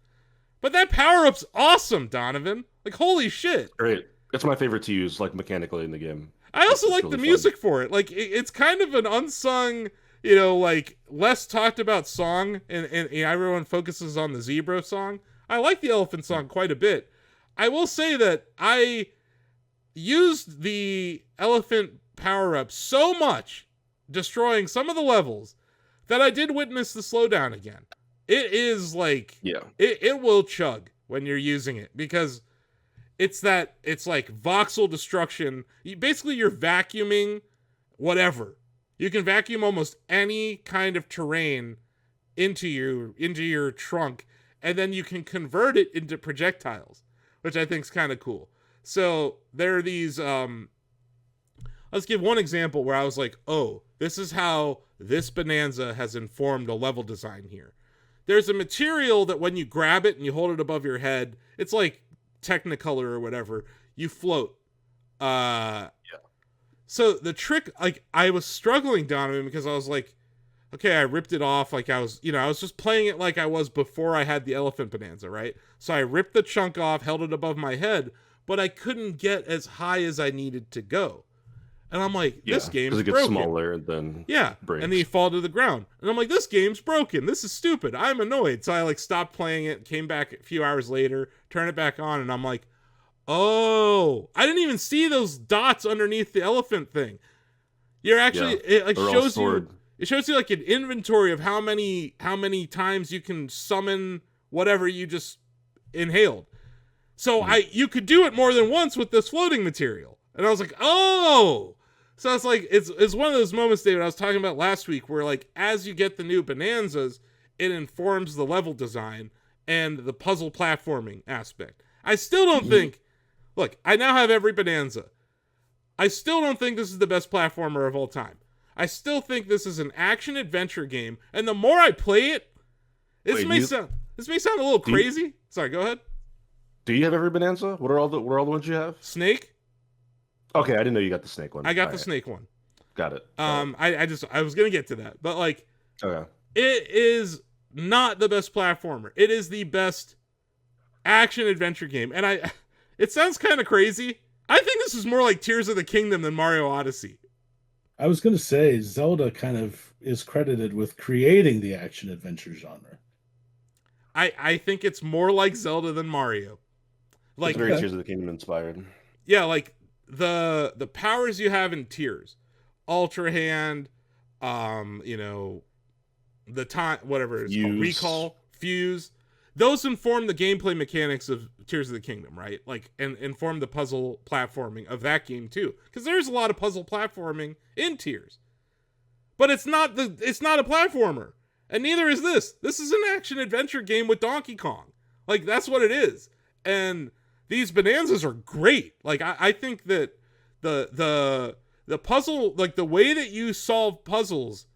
[SPEAKER 1] But that power-up's awesome, Donovan. Like, holy shit.
[SPEAKER 3] Great. It's my favorite to use, like, mechanically in the game.
[SPEAKER 1] I also like the music for it. Like, it's kind of an unsung, like, less talked about song, and everyone focuses on the zebra song. I like the elephant song quite a bit. I will say that I used the elephant power-up so much, destroying some of the levels, that I did witness the slowdown again. It is like, it will chug when you're using it, because it's like voxel destruction. Basically, you're vacuuming whatever. You can vacuum almost any kind of terrain into your trunk, and then you can convert it into projectiles, which I think is kind of cool. So there are these, let's give one example where I was like, oh, this is how this Bonanza has informed a level design here. There's a material that when you grab it and you hold it above your head, it's like Technicolor or whatever, you float. So the trick, like, I was struggling, Donovan, because I was like, okay, I ripped it off like I was just playing it like I was before I had the Elephant Bonanza, right? So I ripped the chunk off, held it above my head, but I couldn't get as high as I needed to go. And I'm like, this game's broken. Because it gets
[SPEAKER 3] smaller and then breaks.
[SPEAKER 1] And then you fall to the ground. And I'm like, this game's broken. This is stupid. I'm annoyed. So I like stopped playing it, came back a few hours later, turned it back on, and I'm like, oh, I didn't even see those dots underneath the elephant thing. You're actually it shows you like an inventory of how many times you can summon whatever you just inhaled. So you could do it more than once with this floating material. And I was like, oh. So it's like, it's one of those moments, David, I was talking about last week, where like, as you get the new Bonanzas, it informs the level design and the puzzle platforming aspect. I still don't think, look, I now have every Bonanza. I still don't think this is the best platformer of all time. I still think this is an action adventure game. And the more I play it, this may sound a little crazy. Sorry, go ahead.
[SPEAKER 3] Do you have every Bonanza? What are all the ones you have?
[SPEAKER 1] Snake.
[SPEAKER 3] Okay, I didn't know you got the snake one.
[SPEAKER 1] I got
[SPEAKER 3] All
[SPEAKER 1] the
[SPEAKER 3] right.
[SPEAKER 1] snake one.
[SPEAKER 3] Got it.
[SPEAKER 1] I was gonna get to that, but like,
[SPEAKER 3] Okay.
[SPEAKER 1] it is not the best platformer. It is the best action adventure game, and it sounds kind of crazy. I think this is more like Tears of the Kingdom than Mario Odyssey.
[SPEAKER 2] I was going to say Zelda kind of is credited with creating the action adventure genre.
[SPEAKER 1] I think it's more like Zelda than Mario. Like,
[SPEAKER 3] It's very Tears of the Kingdom inspired.
[SPEAKER 1] yeah, like the powers you have in Tears, Ultra Hand, you know, the time, whatever it's called, Recall, Fuse, those inform the gameplay mechanics of Tears of the Kingdom, right? Like, and inform the puzzle platforming of that game too, because there's a lot of puzzle platforming in Tears, but it's not a platformer, and neither is this. This is an action adventure game with Donkey Kong. Like, that's what it is, and these bonanzas are great. Like, I think that the puzzle, like the way that you solve puzzles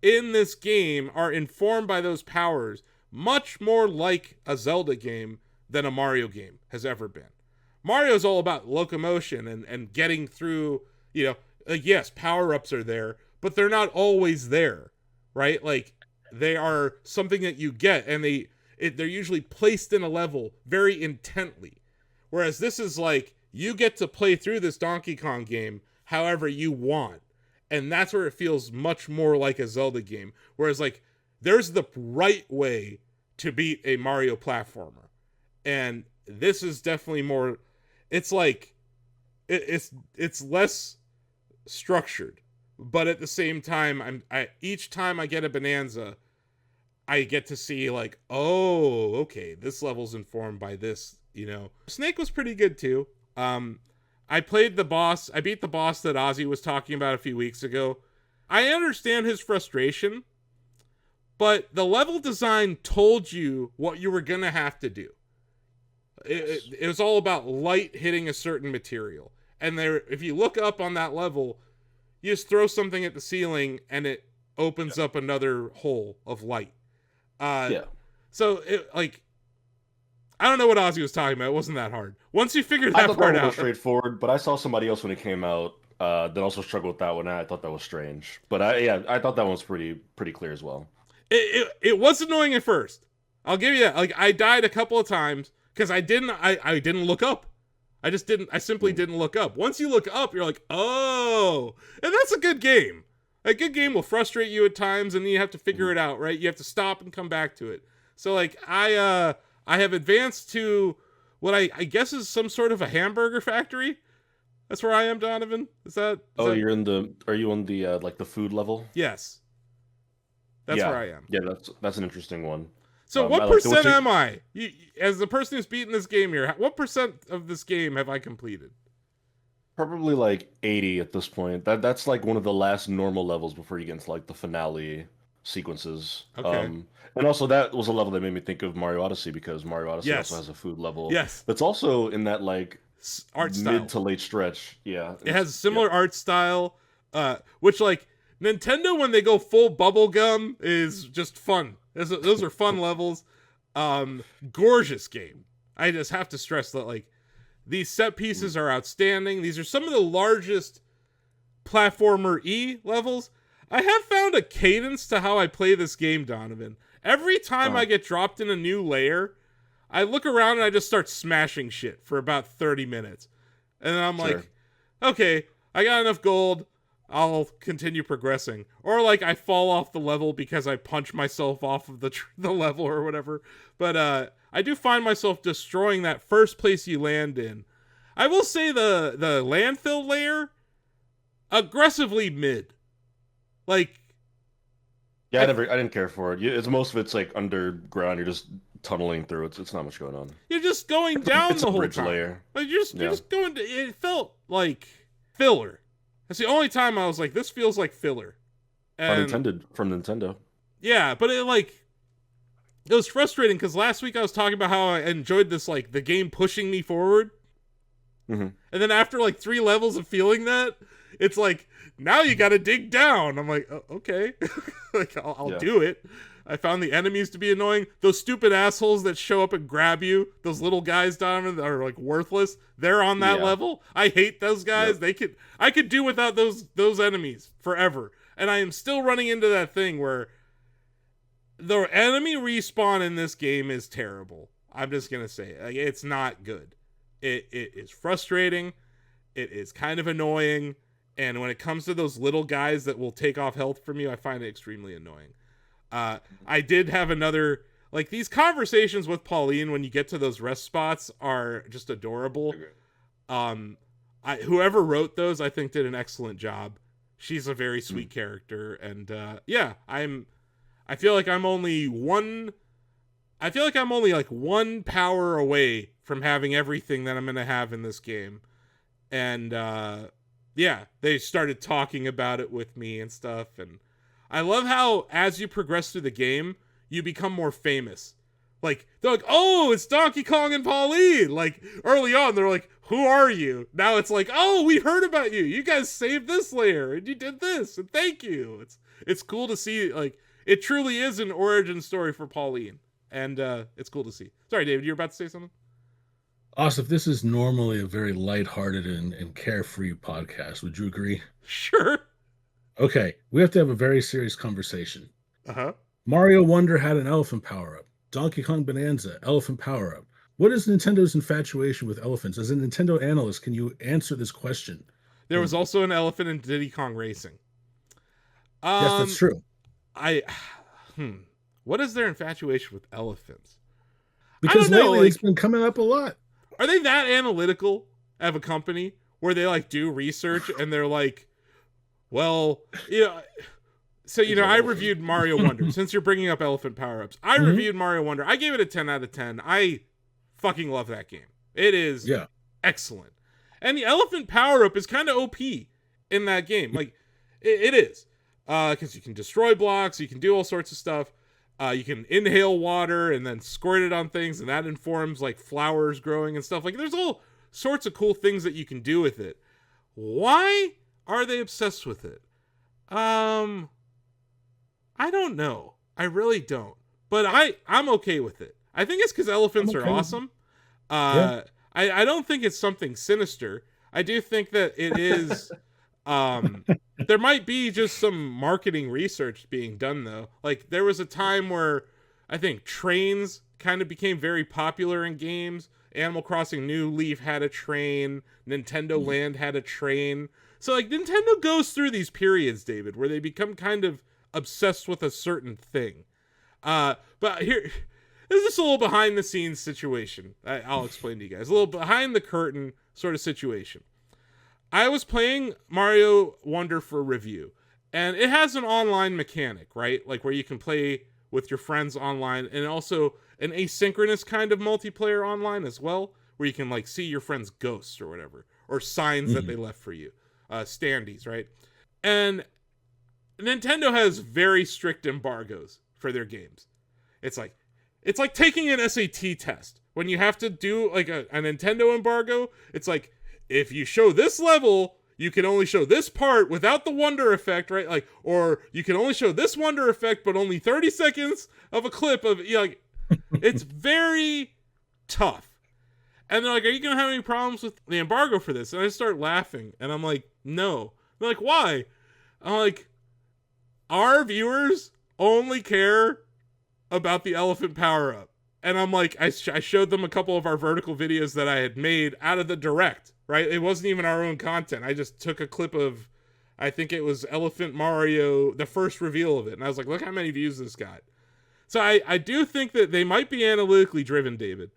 [SPEAKER 1] in this game are informed by those powers, much more like a Zelda game than a Mario game has ever been. Mario's all about locomotion and getting through, you know, like, yes, power-ups are there, but they're not always there, right? Like, they are something that you get, and they're usually placed in a level very intently. Whereas this is like, you get to play through this Donkey Kong game however you want. And that's where it feels much more like a Zelda game. Whereas, like, there's the right way to beat a Mario platformer. And this is definitely more, it's like, it's less structured. But at the same time, each time I get a bonanza, I get to see, like, oh, okay, this level's informed by this, you know. Snake was pretty good too. I beat the boss that Ozzy was talking about a few weeks ago. I understand his frustration, but the level design told you what you were gonna have to do. It was all about light hitting a certain material. And if you look up on that level, you just throw something at the ceiling and it opens up another hole of light. So I don't know what Ozzy was talking about. It wasn't that hard. Once you figured that part out,
[SPEAKER 3] was straightforward. But I saw somebody else when it came out that also struggled with that one. And I thought that was strange. But I thought that one was pretty clear as well.
[SPEAKER 1] It was annoying at first. I'll give you that. Like, I died a couple of times because I didn't look up. I simply didn't look up. Once you look up, you're like, oh, and that's a good game. A good game will frustrate you at times, and then you have to figure it out, right? You have to stop and come back to it. So, like, I have advanced to what I guess is some sort of a hamburger factory. That's where I am, Donovan. Are you on the like the food level? Yes. That's where I am.
[SPEAKER 3] Yeah, that's an interesting one.
[SPEAKER 1] So what percent am I? As the person who's beaten this game here, what percent of this game have I completed?
[SPEAKER 3] Probably like 80 at this point. That's like one of the last normal levels before you get into like the finale sequences.
[SPEAKER 1] Okay.
[SPEAKER 3] And also that was a level that made me think of Mario Odyssey, because Mario Odyssey also has a food level.
[SPEAKER 1] Yes.
[SPEAKER 3] That's also in that like
[SPEAKER 1] art style.
[SPEAKER 3] Mid to late stretch. Yeah.
[SPEAKER 1] It has a similar art style, which, like, Nintendo, when they go full bubblegum, is just fun. Those are fun levels. Gorgeous game. I just have to stress that, like, these set pieces are outstanding. These are some of the largest platformer E levels. I have found a cadence to how I play this game, Donovan. Every time I get dropped in a new layer, I look around and I just start smashing shit for about 30 minutes. And then I'm like, okay, I got enough gold. I'll continue progressing. Or, like, I fall off the level because I punch myself off of the level or whatever. But I do find myself destroying that first place you land in. I will say the landfill layer, aggressively mid. Like,
[SPEAKER 3] yeah, I didn't care for it. It's most of it's like underground. You're just tunneling through. It's not much going on.
[SPEAKER 1] You're just going down
[SPEAKER 3] it's
[SPEAKER 1] the
[SPEAKER 3] a
[SPEAKER 1] whole
[SPEAKER 3] bridge
[SPEAKER 1] time.
[SPEAKER 3] Layer.
[SPEAKER 1] Like, you're just going to. It felt like filler. That's the only time I was like, this feels like filler. And,
[SPEAKER 3] from Nintendo.
[SPEAKER 1] Yeah, but it was frustrating because last week I was talking about how I enjoyed this, like, the game pushing me forward.
[SPEAKER 3] Mm-hmm.
[SPEAKER 1] And then after like 3 levels of feeling that, it's like, now you got to dig down. I'm like, oh, okay, like I'll do it. I found the enemies to be annoying. Those stupid assholes that show up and grab you, those little guys, Donovan, that are like worthless. They're on that level. I hate those guys. Yep. I could do without those enemies forever. And I am still running into that thing where the enemy respawn in this game is terrible. I'm just gonna say it. Like, it's not good. It is frustrating. It is kind of annoying. And when it comes to those little guys that will take off health from you, I find it extremely annoying. I did have another, like, these conversations with Pauline when you get to those rest spots are just adorable. Whoever wrote those, I think, did an excellent job. She's a very sweet character, and I feel like I'm only like one power away from having everything that I'm gonna have in this game, and they started talking about it with me and stuff, and I love how as you progress through the game, you become more famous. Like, they're like, oh, it's Donkey Kong and Pauline. Like, early on, they're like, who are you? Now it's like, oh, we heard about you. You guys saved this layer, and you did this, and thank you. It's cool to see, like, it truly is an origin story for Pauline, and it's cool to see. Sorry, David, you were about to say something?
[SPEAKER 2] Asif, this is normally a very lighthearted and carefree podcast. Would you agree?
[SPEAKER 1] Sure.
[SPEAKER 2] Okay, we have to have a very serious conversation.
[SPEAKER 1] Uh-huh.
[SPEAKER 2] Mario Wonder had an elephant power-up. Donkey Kong Bonanza, elephant power-up. What is Nintendo's infatuation with elephants? As a Nintendo analyst, can you answer this question?
[SPEAKER 1] There was also an elephant in Diddy Kong Racing.
[SPEAKER 2] Yes, that's true.
[SPEAKER 1] What is their infatuation with elephants?
[SPEAKER 2] Because lately it's been coming up a lot.
[SPEAKER 1] Are they that analytical of a company where they like do research and they're like, well, so, I reviewed Mario Wonder. Since you're bringing up elephant power-ups, I reviewed Mario Wonder. I gave it a 10 out of 10. I fucking love that game. It is excellent. And the elephant power-up is kind of OP in that game. Like, it is. Because you can destroy blocks, you can do all sorts of stuff. You can inhale water and then squirt it on things, and that informs, like, flowers growing and stuff. Like, there's all sorts of cool things that you can do with it. Why are they obsessed with it? I don't know. I really don't. But I'm okay with it. I think it's because elephants are awesome. I don't think it's something sinister. I do think that it is... there might be just some marketing research being done, though. Like, there was a time where I think trains kind of became very popular in games. Animal Crossing New Leaf had a train. Nintendo Land had a train. So, like, Nintendo goes through these periods, David, where they become kind of obsessed with a certain thing. But here, this is just a little behind the scenes situation. I'll explain to you guys. A little behind the curtain sort of situation. I was playing Mario Wonder for review, and it has an online mechanic, right? Like, where you can play with your friends online, and also an asynchronous kind of multiplayer online as well, where you can, like, see your friends' ghosts or whatever, or signs that they left for you. Standees, right? And Nintendo has very strict embargoes for their games. It's like taking an SAT test. When you have to do, like, a Nintendo embargo, it's like, if you show this level, you can only show this part without the wonder effect, right? Like, or you can only show this wonder effect, but only 30 seconds of a clip of, like, it's very tough. And they're like, are you going to have any problems with the embargo for this? And I start laughing, and I'm like, no. They're like, why? I'm like, our viewers only care about the elephant power-up. And I'm like, I showed them a couple of our vertical videos that I had made out of the direct, right? It wasn't even our own content. I just took a clip of, I think it was Elephant Mario, the first reveal of it. And I was like, look how many views this got. So I do think that they might be analytically driven, David.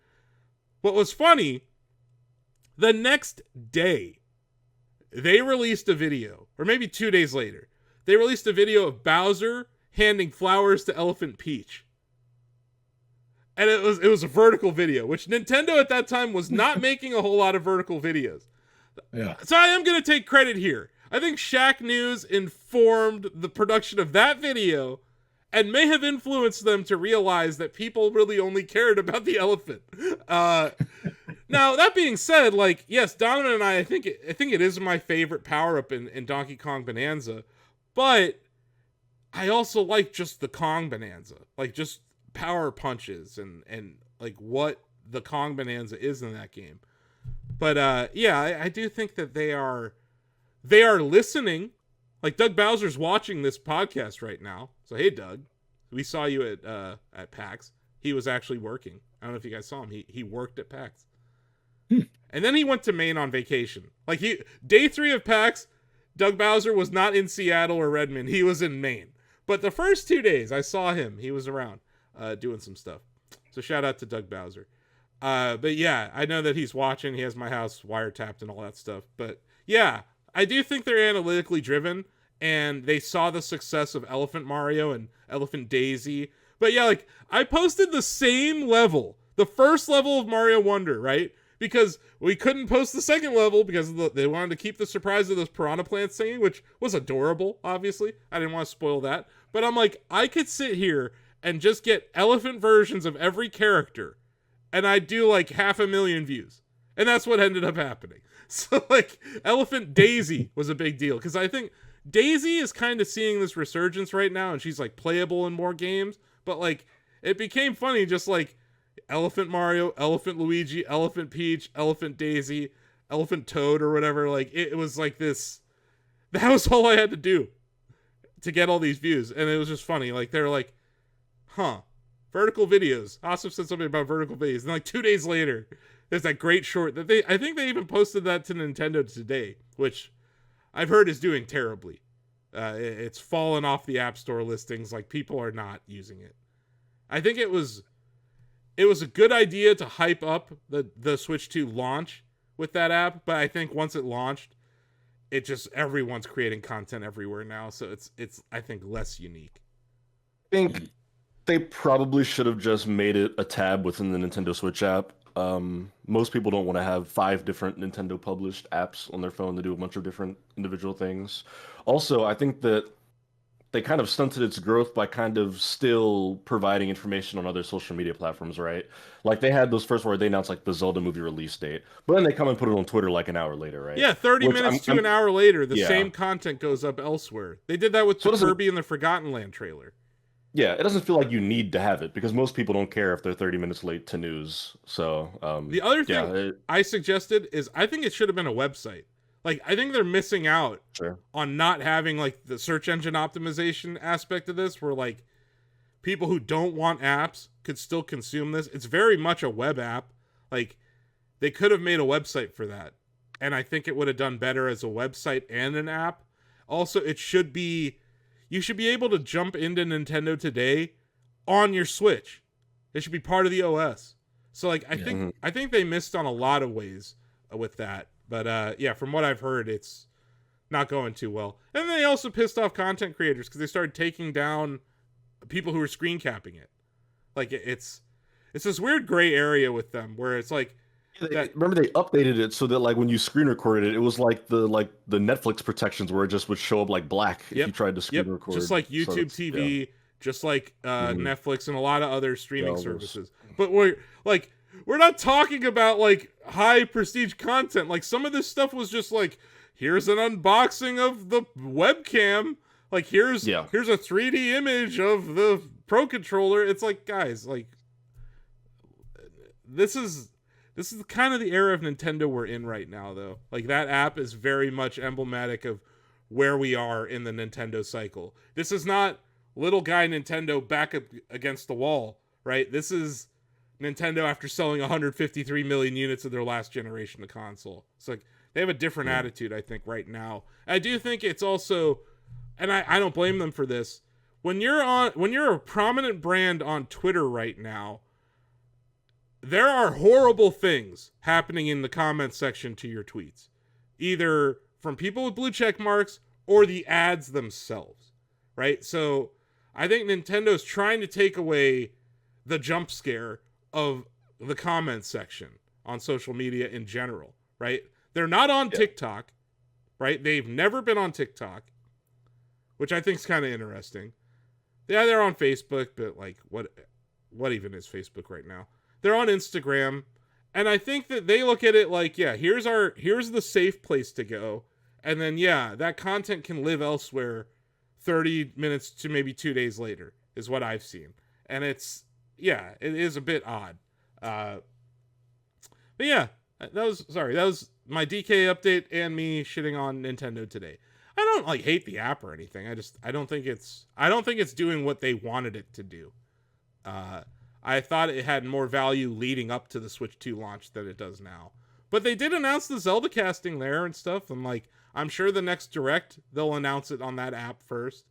[SPEAKER 1] What was funny, the next day, they released a video, or maybe 2 days later, they released a video of Bowser handing flowers to Elephant Peach. And it was a vertical video, which Nintendo at that time was not making a whole lot of vertical videos.
[SPEAKER 2] Yeah.
[SPEAKER 1] So I am going to take credit here. I think Shacknews informed the production of that video and may have influenced them to realize that people really only cared about the elephant. Now, that being said, like, yes, Donovan and I think it is my favorite power-up in Donkey Kong Bonanza, but I also like just the Kong Bonanza, like just power punches and like what the Kong Bonanza is in that game. But yeah, I do think that they are listening. Like Doug Bowser's watching this podcast right now. So hey Doug, we saw you at PAX. He was actually working. I don't know if you guys saw him. He worked at PAX. And then he went to Maine on vacation. Like day 3 of PAX, Doug Bowser was not in Seattle or Redmond. He was in Maine. But the first 2 days I saw him. He was around doing some stuff. So shout out to Doug Bowser. But yeah, I know that he's watching. He has my house wiretapped and all that stuff. But yeah, I do think they're analytically driven, and they saw the success of Elephant Mario and Elephant Daisy. But yeah, like I posted the same level, the first level of Mario Wonder, right? Because we couldn't post the second level because they wanted to keep the surprise of those piranha plants singing, which was adorable, obviously. I didn't want to spoil that. But I'm like, I could sit here and just get elephant versions of every character, and I'd do like 500,000 views. And that's what ended up happening. So like Elephant Daisy was a big deal, because I think Daisy is kind of seeing this resurgence right now, and she's like playable in more games. But like it became funny, just like Elephant Mario, Elephant Luigi, Elephant Peach, Elephant Daisy, Elephant Toad, or whatever. Like it was like this. That was all I had to do to get all these views, and it was just funny. Like they're like, "Huh, vertical videos." Asif said something about vertical videos, and like 2 days later, there's that great short that I think they even posted that to Nintendo Today, which I've heard is doing terribly. It's fallen off the App Store listings. Like people are not using it. I think it was a good idea to hype up the Switch 2 launch with that app, but I think once it launched, it just everyone's creating content everywhere now, so it's I think less unique.
[SPEAKER 3] I think they probably should have just made it a tab within the Nintendo Switch app. Most people don't want to have 5 different Nintendo published apps on their phone to do a bunch of different individual things. Also, I think that they kind of stunted its growth by kind of still providing information on other social media platforms, right? Like they had those first where they announced like the Zelda movie release date, but then they come and put it on Twitter like an hour later, right?
[SPEAKER 1] Yeah, 30 minutes to an hour later, the same content goes up elsewhere. They did that with the Kirby and the Forgotten Land trailer.
[SPEAKER 3] Yeah, it doesn't feel like you need to have it because most people don't care if they're 30 minutes late to news. So
[SPEAKER 1] the other thing I suggested is I think it should have been a website. Like, I think they're missing out on not having, like, the search engine optimization aspect of this, where, like, people who don't want apps could still consume this. It's very much a web app. Like, they could have made a website for that. And I think it would have done better as a website and an app. Also, you should be able to jump into Nintendo Today on your Switch. It should be part of the OS. So, like, I think they missed on a lot of ways with that. But yeah, from what I've heard, it's not going too well. And they also pissed off content creators because they started taking down people who were screen capping it. Like it's this weird gray area with them where it's like
[SPEAKER 3] remember they updated it so that like when you screen recorded it, it was like the Netflix protections where it just would show up like black if you tried to screen record.
[SPEAKER 1] Just like YouTube TV, just like Netflix and a lot of other streaming services. But we're not talking about like high prestige content. Like some of this stuff was just like, here's an unboxing of the webcam. Like here's a 3D image of the Pro Controller. It's like, guys, like this is kind of the era of Nintendo we're in right now, though. Like that app is very much emblematic of where we are in the Nintendo cycle. This is not little guy Nintendo back up against the wall, right? This is Nintendo after selling 153 million units of their last generation of console. It's like they have a different attitude, I think, right now. I do think it's also, and I don't blame them for this, when you're a prominent brand on Twitter right now, there are horrible things happening in the comments section to your tweets, either from people with blue check marks or the ads themselves, right? So I think Nintendo's trying to take away the jump scare of the comments section on social media in general, right? They're not on TikTok, right? They've never been on TikTok, which I think is kind of interesting. Yeah, they're on Facebook, but like, what even is Facebook right now? They're on Instagram, and I think that they look at it like, yeah, here's the safe place to go, and then yeah, that content can live elsewhere 30 minutes to maybe 2 days later is what I've seen. And it is a bit odd. But yeah, that was my DK update and me shitting on Nintendo today. I don't like hate the app or anything. I don't think it's doing what they wanted it to do. I thought it had more value leading up to the Switch 2 launch than it does now. But they did announce the Zelda casting there and stuff. And like, I'm sure the next Direct, they'll announce it on that app first.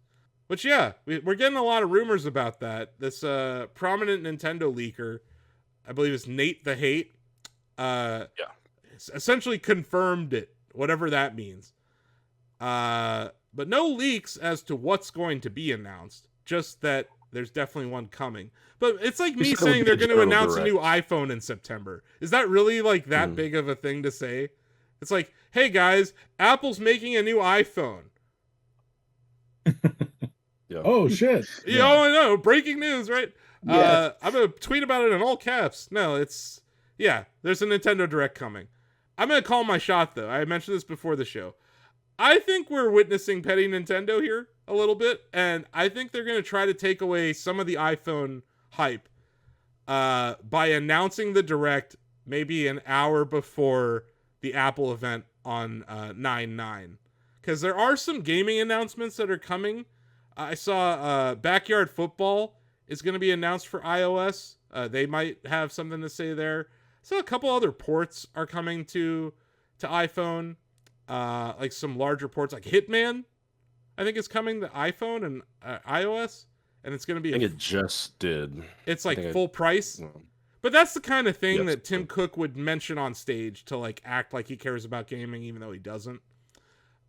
[SPEAKER 1] Which, yeah, we're getting a lot of rumors about that. This prominent Nintendo leaker, I believe it's Nate the Hate, essentially confirmed it, whatever that means. But no leaks as to what's going to be announced. Just that there's definitely one coming. But it's like me saying they're going to announce a new iPhone in September. Is that really like that big of a thing to say? It's like, hey guys, Apple's making a new iPhone.
[SPEAKER 3] Yeah.
[SPEAKER 2] Oh shit!
[SPEAKER 1] Yeah, I know. Breaking news, right?
[SPEAKER 5] Yes.
[SPEAKER 1] I'm gonna tweet about it in all caps. No, there's a Nintendo Direct coming. I'm gonna call my shot though. I mentioned this before the show. I think we're witnessing petty Nintendo here a little bit, and I think they're gonna try to take away some of the iPhone hype by announcing the Direct maybe an hour before the Apple event on 9/9, because there are some gaming announcements that are coming. I saw Backyard Football is going to be announced for iOS. They might have something to say there. So a couple other ports are coming to iPhone, like some larger ports, like Hitman, I think is coming to iPhone and iOS, and it's going to be.
[SPEAKER 3] I think it just did.
[SPEAKER 1] It's like full price, but that's the kind of thing that Tim Cook would mention on stage to like act like he cares about gaming, even though he doesn't.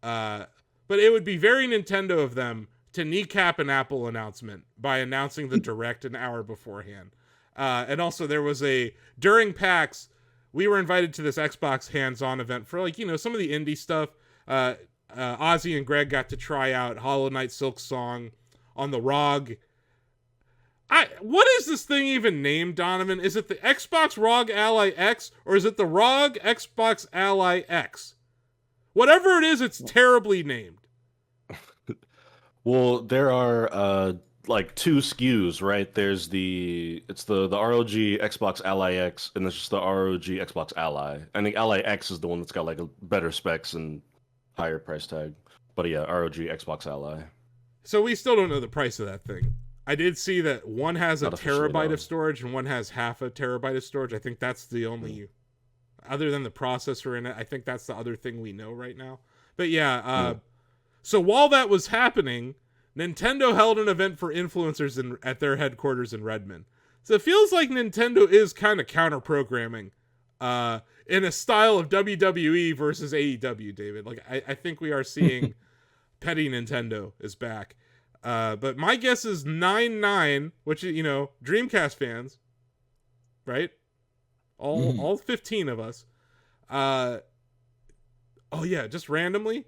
[SPEAKER 1] But it would be very Nintendo of them to kneecap an Apple announcement by announcing the Direct an hour beforehand. And also there was during PAX, we were invited to this Xbox hands-on event for like, some of the indie stuff. Ozzy and Greg got to try out Hollow Knight Silk Song on the ROG. What is this thing even named, Donovan? Is it the Xbox ROG Ally X or is it the ROG Xbox Ally X? Whatever it is, it's terribly named.
[SPEAKER 3] Well, there are like two SKUs, right? There's the ROG Xbox Ally X, and there's just the ROG Xbox Ally. I think Ally X is the one that's got like a better specs and higher price tag. But yeah, ROG Xbox Ally.
[SPEAKER 1] So we still don't know the price of that thing. I did see that one has a terabyte of storage and one has half a terabyte of storage. I think that's the only, other than the processor in it, I think that's the other thing we know right now. But yeah, so while that was happening, Nintendo held an event for influencers at their headquarters in Redmond. So it feels like Nintendo is kind of counter-programming in a style of WWE versus AEW, David. Like, I think we are seeing petty Nintendo is back. But my guess is 9/9, which, Dreamcast fans, right? All 15 of us. Oh, yeah, just randomly.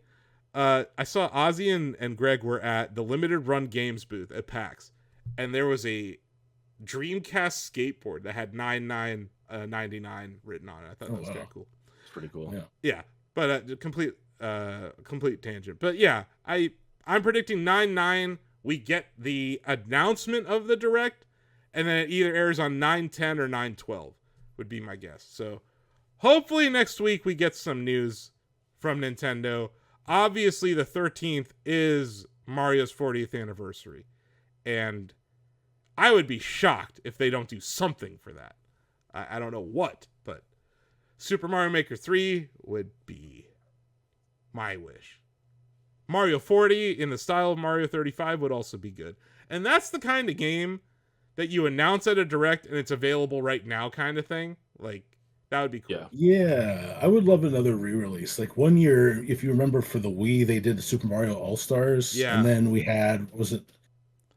[SPEAKER 1] I saw Ozzy and Greg were at the Limited Run Games booth at PAX, and there was a Dreamcast skateboard that had 99 written on it. I thought that was kind of cool.
[SPEAKER 3] It's pretty cool.
[SPEAKER 1] Yeah, but complete tangent. But yeah, I'm predicting 9/9. We get the announcement of the Direct, and then it either airs on 9/10 or 9/12 would be my guess. So hopefully next week we get some news from Nintendo. Obviously, the 13th is Mario's 40th anniversary, and I would be shocked if they don't do something for that. I don't know what, but Super Mario Maker 3 would be my wish. Mario 40 in the style of Mario 35 would also be good. And that's the kind of game that you announce at a Direct and it's available right now kind of thing. Like, that would be cool.
[SPEAKER 2] Yeah, I would love another re-release. Like one year, if you remember, for the Wii, they did the Super Mario All-Stars.
[SPEAKER 1] Yeah.
[SPEAKER 2] And then we had, was it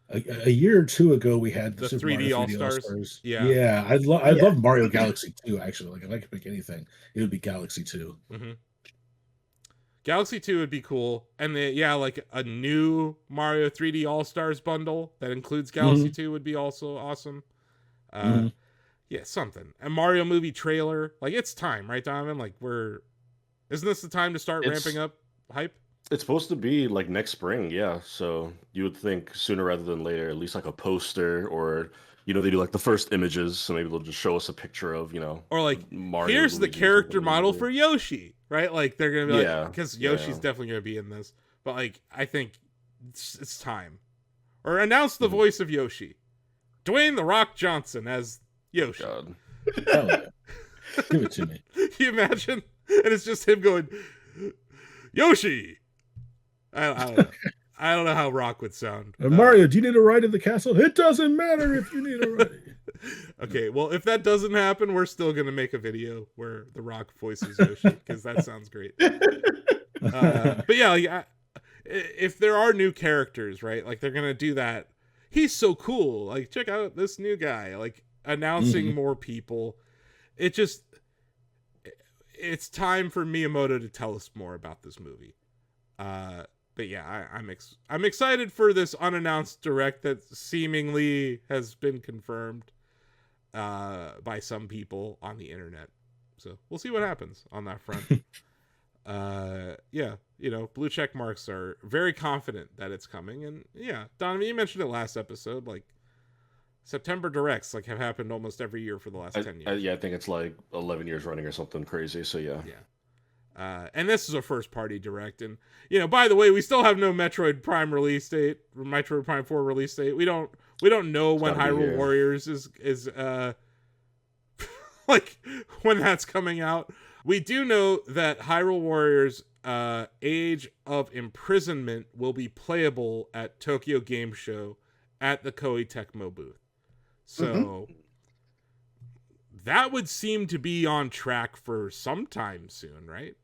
[SPEAKER 2] a year or two ago, we had
[SPEAKER 1] the
[SPEAKER 2] Super
[SPEAKER 1] 3D
[SPEAKER 2] Mario
[SPEAKER 1] All-Stars. Yeah.
[SPEAKER 2] Yeah, I'd love Mario Galaxy 2, actually. Like, if I could pick anything, it would be Galaxy 2.
[SPEAKER 1] Mm-hmm. Galaxy 2 would be cool. And like a new Mario 3D All-Stars bundle that includes Galaxy 2 would be also awesome. Yeah, something. A Mario movie trailer. Like, it's time, right, Donovan? Like, isn't this the time to start ramping up hype?
[SPEAKER 3] It's supposed to be like next spring, yeah. So you would think sooner rather than later, at least like a poster or they do like the first images, so maybe they'll just show us a picture of,
[SPEAKER 1] Or like,
[SPEAKER 3] Mario,
[SPEAKER 1] here's the
[SPEAKER 3] Luigi, or
[SPEAKER 1] character
[SPEAKER 3] something
[SPEAKER 1] model
[SPEAKER 3] like
[SPEAKER 1] for Yoshi, right? Like they're gonna be
[SPEAKER 3] Yeah,
[SPEAKER 1] like, because
[SPEAKER 3] yeah.
[SPEAKER 1] Yoshi's definitely gonna be in this. But like, I think it's time. Or announce the
[SPEAKER 3] Mhm.
[SPEAKER 1] voice of Yoshi, Dwayne the Rock Johnson as Yoshi.
[SPEAKER 3] God.
[SPEAKER 2] Hell yeah. Give it to me.
[SPEAKER 1] Can you imagine? And it's just him going, Yoshi. I don't know. I don't know how Rock would sound.
[SPEAKER 2] Mario, do you need a ride to the castle? It doesn't matter if you need a ride.
[SPEAKER 1] Okay, well, if that doesn't happen, we're still going to make a video where The Rock voices Yoshi, because that sounds great. But yeah, like, if there are new characters, right, like they're going to do that. He's so cool. Like, check out this new guy. Like, announcing more people. It's time for Miyamoto to tell us more about this movie. But yeah, I'm excited for this unannounced direct that seemingly has been confirmed by some people on the internet. So we'll see what happens on that front. Yeah, blue check marks are very confident that it's coming. And yeah, Donovan, you mentioned it last episode, like September directs like have happened almost every year for the last 10 years.
[SPEAKER 3] Yeah, I think it's like 11 years running or something crazy. So yeah.
[SPEAKER 1] And this is a first party direct. And, by the way, we still have no Metroid Prime release date, Metroid Prime 4 release date. We don't know when Hyrule Warriors is like when that's coming out. We do know that Hyrule Warriors Age of Imprisonment will be playable at Tokyo Game Show at the Koei Tecmo booth. So that would seem to be on track for sometime soon, right?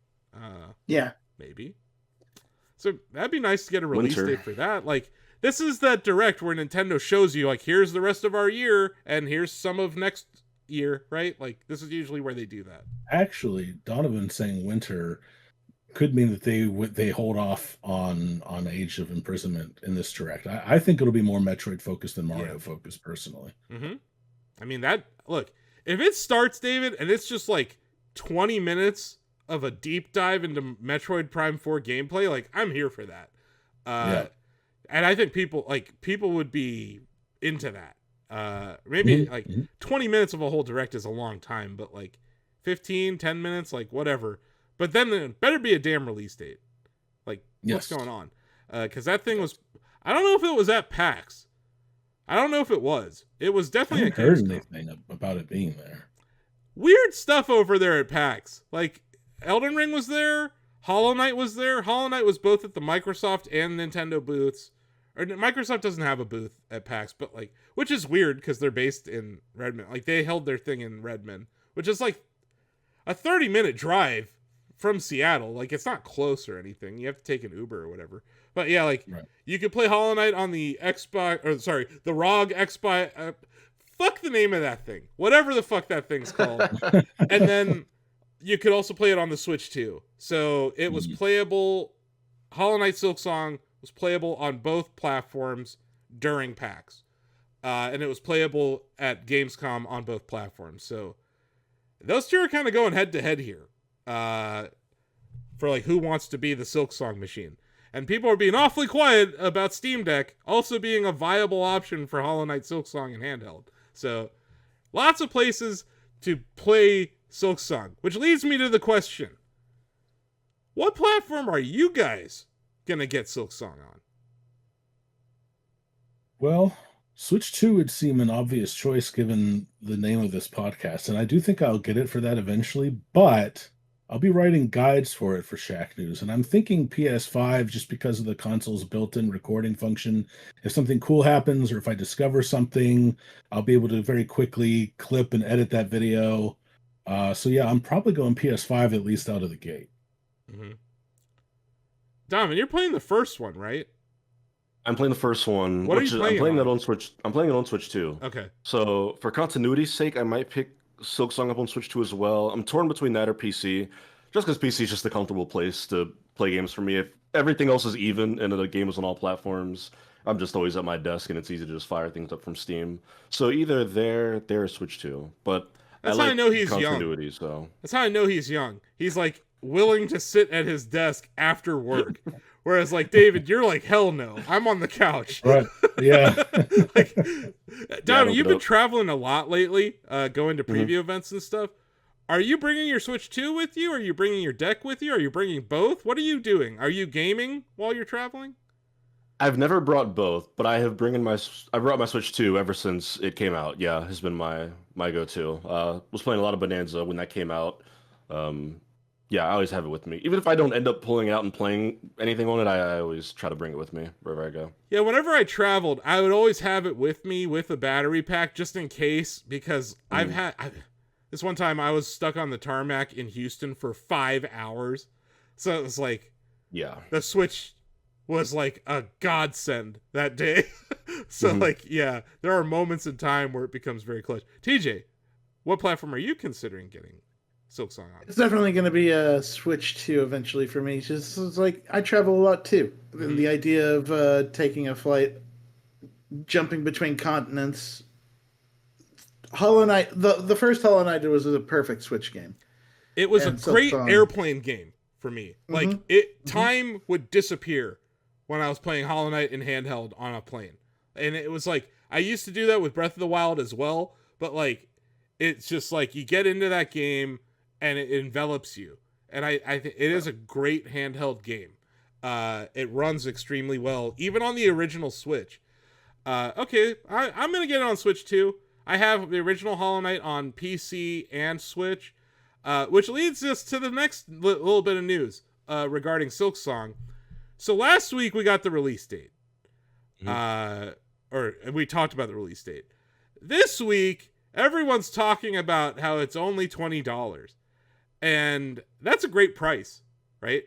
[SPEAKER 5] Yeah,
[SPEAKER 1] maybe. So that'd be nice to get a release
[SPEAKER 3] Winter.
[SPEAKER 1] date for that. Like, this is that direct where Nintendo shows you, like, here's the rest of our year and here's some of next year, right? Like, this is usually where they do that.
[SPEAKER 2] Actually, Donovan saying winter could mean that they hold off on Age of Imprisonment in this direct. I think it'll be more Metroid focused than Mario focused, personally.
[SPEAKER 1] I mean, look, if it starts, David, and it's just like 20 minutes of a deep dive into Metroid Prime 4 gameplay, like, I'm here for that. And I think people would be into that. Maybe 20 minutes of a whole direct is a long time, but like 10 minutes, like whatever. But then there better be a damn release date. Like, what's going on? Because that thing was, I don't know if it was at PAX. I don't know if it was. It was definitely
[SPEAKER 2] I haven't heard anything about it being there.
[SPEAKER 1] Weird stuff over there at PAX. Like, Elden Ring was there. Hollow Knight was there. Hollow Knight was both at the Microsoft and Nintendo booths. Or Microsoft doesn't have a booth at PAX, but like, which is weird because they're based in Redmond. Like, they held their thing in Redmond, which is like a 30-minute drive from Seattle. Like, it's not close or anything. You have to take an Uber or whatever. But yeah, like, you could play Hollow Knight on the the ROG Xbox. Fuck the name of that thing. Whatever the fuck that thing's called. And then you could also play it on the Switch too. So it was playable. Hollow Knight Silksong was playable on both platforms during PAX. And it was playable at Gamescom on both platforms. So those two are kind of going head to head here. For like who wants to be the Silksong machine. And people are being awfully quiet about Steam Deck also being a viable option for Hollow Knight Silksong and handheld. So lots of places to play Silksong, which leads me to the question. What platform are you guys going to get Silksong on?
[SPEAKER 2] Well, Switch 2 would seem an obvious choice given the name of this podcast, and I do think I'll get it for that eventually, but I'll be writing guides for it for Shacknews, and I'm thinking PS5 just because of the console's built-in recording function. If something cool happens or if I discover something, I'll be able to very quickly clip and edit that video. So yeah, I'm probably going PS5 at least out of the gate.
[SPEAKER 1] Donovan, you're playing the first one, right?
[SPEAKER 3] I'm playing the first one.
[SPEAKER 1] What are you playing?
[SPEAKER 3] I'm playing that on Switch. I'm playing it on Switch 2.
[SPEAKER 1] Okay.
[SPEAKER 3] So for continuity's sake, I might pick Silksong up on Switch 2 as well. I'm torn between that or PC, just because PC is just a comfortable place to play games for me. If everything else is even and the game is on all platforms, I'm just always at my desk and it's easy to just fire things up from Steam. So either there or Switch 2. But
[SPEAKER 1] that's
[SPEAKER 3] I like
[SPEAKER 1] how I know he's
[SPEAKER 3] continuity,
[SPEAKER 1] young.
[SPEAKER 3] so
[SPEAKER 1] that's how I know he's young. He's like willing to sit at his desk after work. Whereas like David, you're like, hell no, I'm on the couch.
[SPEAKER 2] Right. Yeah.
[SPEAKER 1] Like, Dom,
[SPEAKER 3] look
[SPEAKER 1] you've
[SPEAKER 3] it
[SPEAKER 1] been
[SPEAKER 3] up.
[SPEAKER 1] traveling a lot lately, going to preview events and stuff. Are you bringing your Switch 2 with you? Are you bringing your deck with you? Are you bringing both? What are you doing? Are you gaming while you're traveling?
[SPEAKER 3] I've never brought both, but I brought my Switch 2 ever since it came out. Yeah, has been my go-to. Was playing a lot of Bonanza when that came out. Yeah, I always have it with me. Even if I don't end up pulling it out and playing anything on it, I always try to bring it with me wherever I go.
[SPEAKER 1] Yeah, whenever I traveled, I would always have it with me with a battery pack just in case, because this one time I was stuck on the tarmac in Houston for 5 hours. So it was like,
[SPEAKER 3] Yeah.
[SPEAKER 1] the Switch was like a godsend that day. So like, yeah, there are moments in time where it becomes very clutch. TJ, what platform are you considering getting Silksong on?
[SPEAKER 5] It's definitely going to be a Switch 2 eventually for me. Just it's like I travel a lot too. And the idea of taking a flight, jumping between continents. Hollow Knight, the first Hollow Knight was a perfect Switch game.
[SPEAKER 1] It was
[SPEAKER 5] And
[SPEAKER 1] a great
[SPEAKER 5] Silksong.
[SPEAKER 1] airplane game for me. Like time would disappear when I was playing Hollow Knight in handheld on a plane. And it was like, I used to do that with Breath of the Wild as well, but like, it's just like, you get into that game and it envelops you. And I think it is a great handheld game. It runs extremely well, even on the original Switch. Okay, I'm going to get it on Switch too. I have the original Hollow Knight on PC and Switch, which leads us to the next little bit of news regarding Silksong. So last week we got the release date. Or we talked about the release date. This week, everyone's talking about how it's only $20. And that's a great price, right?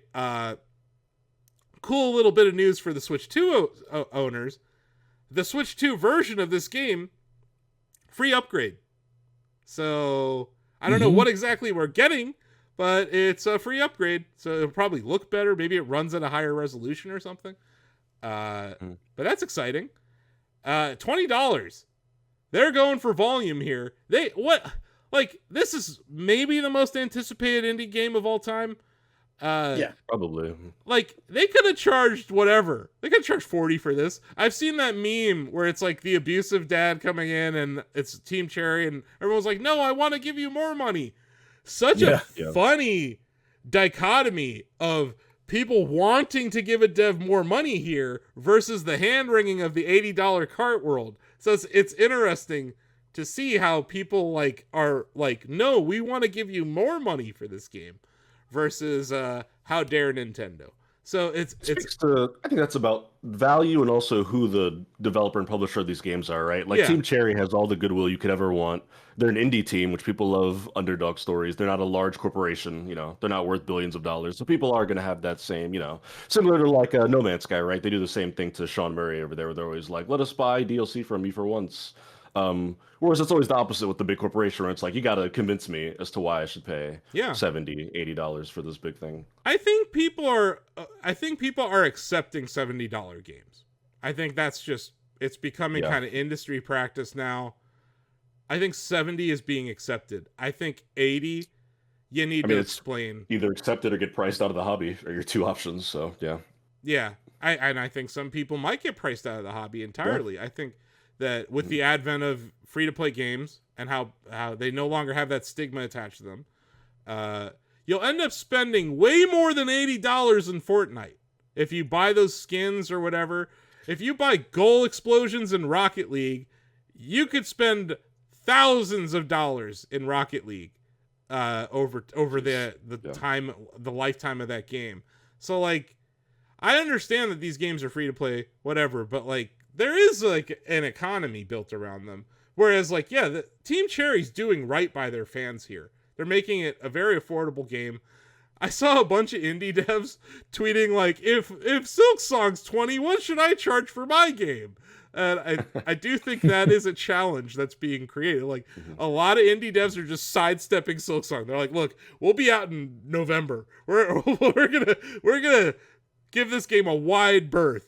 [SPEAKER 1] Cool little bit of news for the Switch 2 owners. The Switch 2 version of this game, free upgrade. So, I don't know what exactly we're getting, but it's a free upgrade. So it'll probably look better. Maybe it runs at a higher resolution or something. But that's exciting. $20. They're going for volume here. This is maybe the most anticipated indie game of all time.
[SPEAKER 5] Yeah.
[SPEAKER 3] Probably.
[SPEAKER 1] Like, they could have charged whatever. They could have charged 40 for this. I've seen that meme where it's like the abusive dad coming in and it's Team Cherry and everyone's like, no, I want to give you more money. Such a funny dichotomy of people wanting to give a dev more money here versus the hand-wringing of the $80 cart world. So it's interesting to see how people are like, no, we want to give you more money for this game versus how dare Nintendo. So I
[SPEAKER 3] think that's about value and also who the developer and publisher of these games are, right? Like Team Cherry has all the goodwill you could ever want. They're an indie team, which people love underdog stories. They're not a large corporation, they're not worth billions of dollars. So people are going to have that same, similar to like No Man's Sky, right? They do the same thing to Sean Murray over there, where they're always like, let us buy DLC from you for once. Whereas it's always the opposite with the big corporation, where it's like, you got to convince me as to why I should pay $70, $80 for this big thing.
[SPEAKER 1] I think people are accepting $70 games. I think that's just, it's becoming kind of industry practice now. I think 70 is being accepted. I think 80, you need to explain.
[SPEAKER 3] Either accept it or get priced out of the hobby are your two options. So yeah.
[SPEAKER 1] Yeah. I think some people might get priced out of the hobby entirely. Yeah. I think that with the advent of free-to-play games and how they no longer have that stigma attached to them, you'll end up spending way more than $80 in Fortnite. If you buy those skins or whatever, if you buy goal explosions in Rocket League, you could spend thousands of dollars in Rocket League over the time, the lifetime of that game. So like, I understand that these games are free to play, whatever, but like, there is like an economy built around them. Whereas like, the Team Cherry's doing right by their fans here. They're making it a very affordable game. I saw a bunch of indie devs tweeting like, if Silksong's 20, what should I charge for my game? And I do think that is a challenge that's being created. Like a lot of indie devs are just sidestepping Silksong. They're like, look, we'll be out in November. We're gonna give this game a wide berth.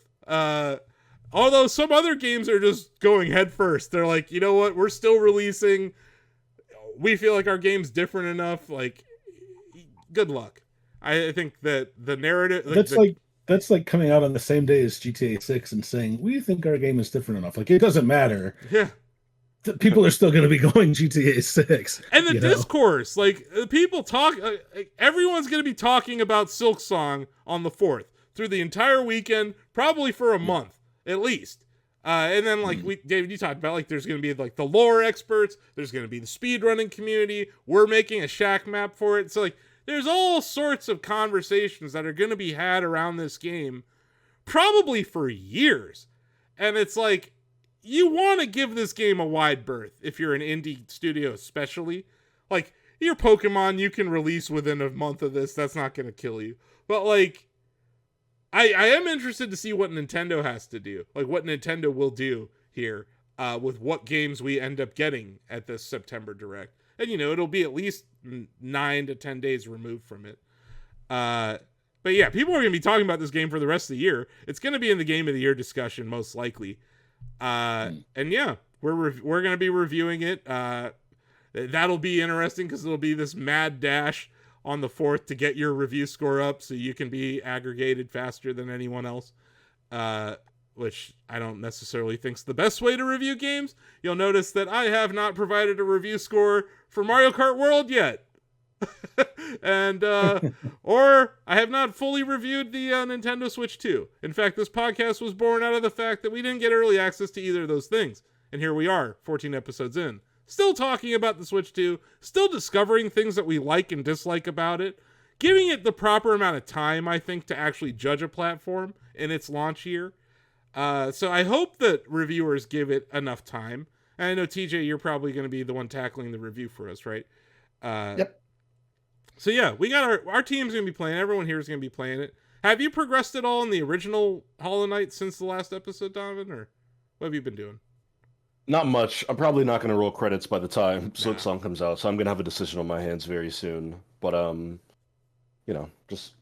[SPEAKER 1] Although some other games are just going head first. They're like, you know what? We're still releasing. We feel like our game's different enough. Like, good luck. I think that the narrative
[SPEAKER 2] that's like coming out on the same day as GTA 6 and saying we think our game is different enough. Like it doesn't matter.
[SPEAKER 1] Yeah.
[SPEAKER 2] People are still going to be going GTA 6.
[SPEAKER 1] And the discourse, like people talk, everyone's going to be talking about Silksong on the 4th through the entire weekend, probably for a month at least. And then like David, you talked about like there's going to be like the lore experts, there's going to be the speedrunning community. We're making a Shack map for it. So like there's all sorts of conversations that are going to be had around this game probably for years. And it's like, you want to give this game a wide berth if you're an indie studio, especially. Like, your Pokemon you can release within a month of this. That's not going to kill you. But, like, I am interested to see what Nintendo has to do. Like, what Nintendo will do here with what games we end up getting at this September Direct. And, you know, it'll be at least 9 to 10 days removed from it. But, yeah, people are going to be talking about this game for the rest of the year. It's going to be in the Game of the Year discussion, most likely. And yeah, we're going to be reviewing it. That'll be interesting because it'll be this mad dash on the 4th to get your review score up so you can be aggregated faster than anyone else, which I don't necessarily think's the best way to review games. You'll notice that I have not provided a review score for Mario Kart World yet. And or I have not fully reviewed the Nintendo Switch 2. In fact, this podcast was born out of the fact that we didn't get early access to either of those things. And here we are, 14 episodes in, still talking about the Switch 2, still discovering things that we like and dislike about it, giving it the proper amount of time, I think, to actually judge a platform in its launch year. So I hope that reviewers give it enough time. And I know, TJ, you're probably going to be the one tackling the review for us, right?
[SPEAKER 5] Yep.
[SPEAKER 1] So yeah, we got our team's going to be playing. Everyone here is going to be playing it. Have you progressed at all in the original Hollow Knight since the last episode, Donovan, or what have you been doing?
[SPEAKER 3] Not much. I'm probably not going to roll credits by the time Silksong comes out, so I'm going to have a decision on my hands very soon. But you know, just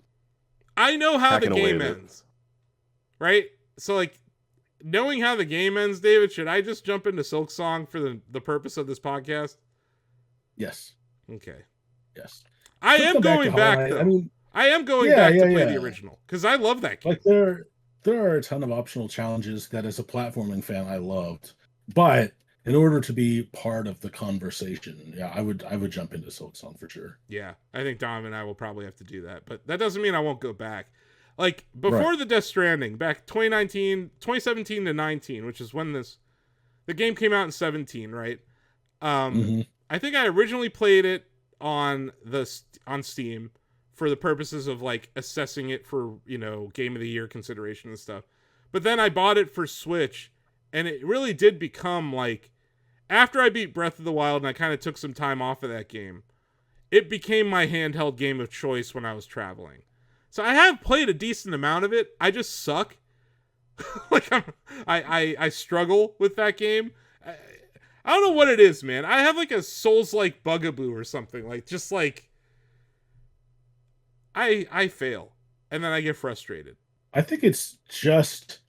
[SPEAKER 1] I know how the game ends, right? So like, knowing how the game ends, David, should I just jump into Silksong for the purpose of this podcast?
[SPEAKER 2] Yes.
[SPEAKER 1] Okay.
[SPEAKER 2] Yes.
[SPEAKER 1] I am going back though. I mean, I am going back to play the original because I love that game.
[SPEAKER 2] Like there are a ton of optional challenges that as a platforming fan I loved. But in order to be part of the conversation, yeah, I would jump into Silksong for sure.
[SPEAKER 1] Yeah, I think Dom and I will probably have to do that. But that doesn't mean I won't go back. Like before the Death Stranding, back 2017 to 19, which is when the game came out in 17, right? I think I originally played it on Steam for the purposes of like assessing it for, you know, Game of the Year consideration and stuff. But then I bought it for Switch, and it really did become like, after I beat Breath of the Wild and I kind of took some time off of that game, it became my handheld game of choice when I was traveling. So I have played a decent amount of it. I just suck. Like I struggle with that game. I don't know what it is, man. I have like a Souls-like bugaboo or something. Like, just like, I fail. And then I get frustrated.
[SPEAKER 2] I think it's just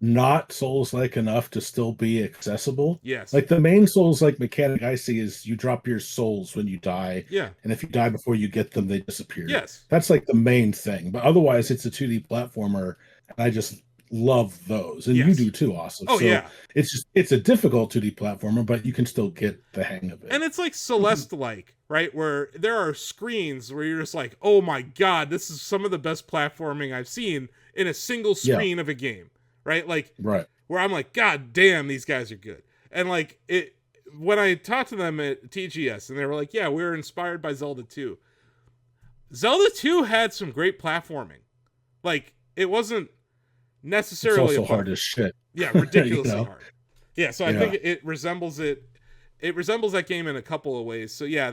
[SPEAKER 2] not Souls-like enough to still be accessible.
[SPEAKER 1] Yes.
[SPEAKER 2] Like, the main Souls-like mechanic I see is you drop your souls when you die.
[SPEAKER 1] Yeah.
[SPEAKER 2] And if you die before you get them, they disappear.
[SPEAKER 1] Yes.
[SPEAKER 2] That's like the main thing. But otherwise, it's a 2D platformer, and I just love those, and you do too, Austin.
[SPEAKER 1] Oh, so yeah.
[SPEAKER 2] It's a difficult 2D platformer, but you can still get the hang of it.
[SPEAKER 1] And it's like Celeste-like, right? Where there are screens where you're just like, oh my god, this is some of the best platforming I've seen in a single screen of a game, right? Like, where I'm like, god damn, these guys are good. And like, it when I talked to them at TGS, and they were like, yeah, we were inspired by Zelda 2. Zelda 2 had some great platforming. Like, it wasn't necessarily
[SPEAKER 2] it's also hard as shit.
[SPEAKER 1] Yeah, ridiculously hard. Yeah, so I think it resembles that game in a couple of ways. So yeah,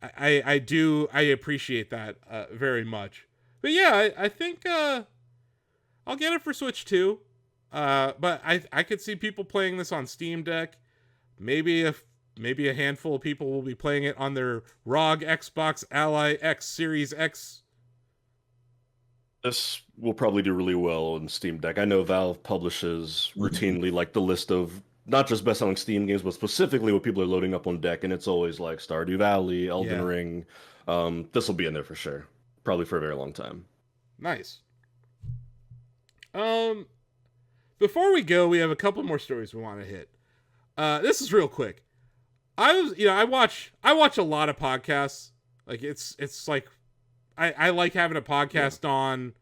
[SPEAKER 1] I appreciate that very much. But yeah, I think I'll get it for Switch too. But I could see people playing this on Steam Deck. Maybe a handful of people will be playing it on their ROG Xbox Ally X Series X.
[SPEAKER 3] This will probably do really well in Steam Deck. I know Valve publishes routinely like the list of not just best-selling Steam games, but specifically what people are loading up on deck, and it's always like Stardew Valley, Elden Ring. This will be in there for sure. probably for a very long time.
[SPEAKER 1] Nice. Before we go, we have a couple more stories we want to hit. This is real quick. I watch a lot of podcasts. Like it's like I like having a podcast on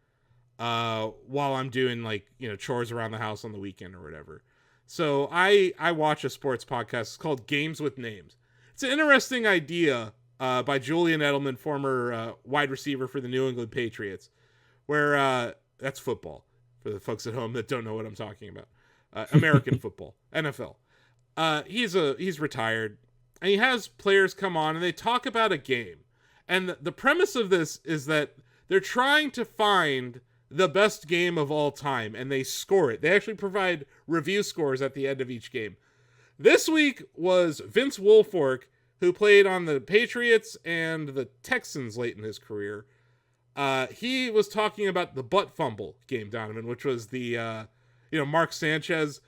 [SPEAKER 1] while I'm doing like, chores around the house on the weekend or whatever. So I watch a sports podcast. It's called Games with Names. It's an interesting idea by Julian Edelman, former wide receiver for the New England Patriots, where that's football for the folks at home that don't know what I'm talking about. American football, NFL. He's retired, and he has players come on and they talk about a game. And the premise of this is that they're trying to find the best game of all time, and they score it. They actually provide review scores at the end of each game. This week was Vince Wilfork, who played on the Patriots and the Texans late in his career. He was talking about the butt fumble game, Donovan, which was the, Mark Sanchez,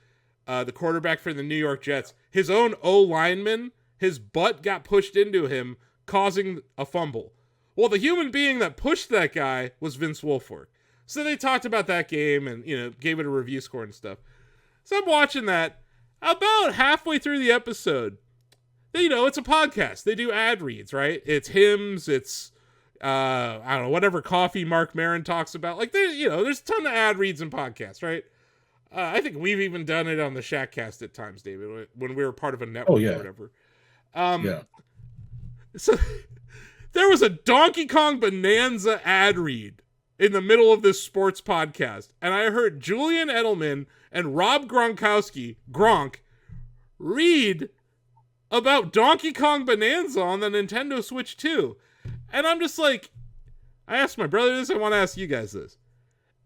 [SPEAKER 1] the quarterback for the New York Jets. His own O-lineman, his butt got pushed into him, causing a fumble. Well, the human being that pushed that guy was Vince Wilfork. So they talked about that game and, gave it a review score and stuff. So I'm watching that. About halfway through the episode, it's a podcast. They do ad reads, right? It's hymns. It's, I don't know, whatever coffee Mark Maron talks about. Like, there's a ton of ad reads in podcasts, right? I think we've even done it on the Shackcast at times, David, when we were part of a network or whatever. Yeah. So there was a Donkey Kong Bonanza ad read in the middle of this sports podcast, and I heard Julian Edelman and Rob Gronkowski, Gronk, read about Donkey Kong Bonanza on the Nintendo Switch 2. And I'm just like, I asked my brother this, I want to ask you guys this.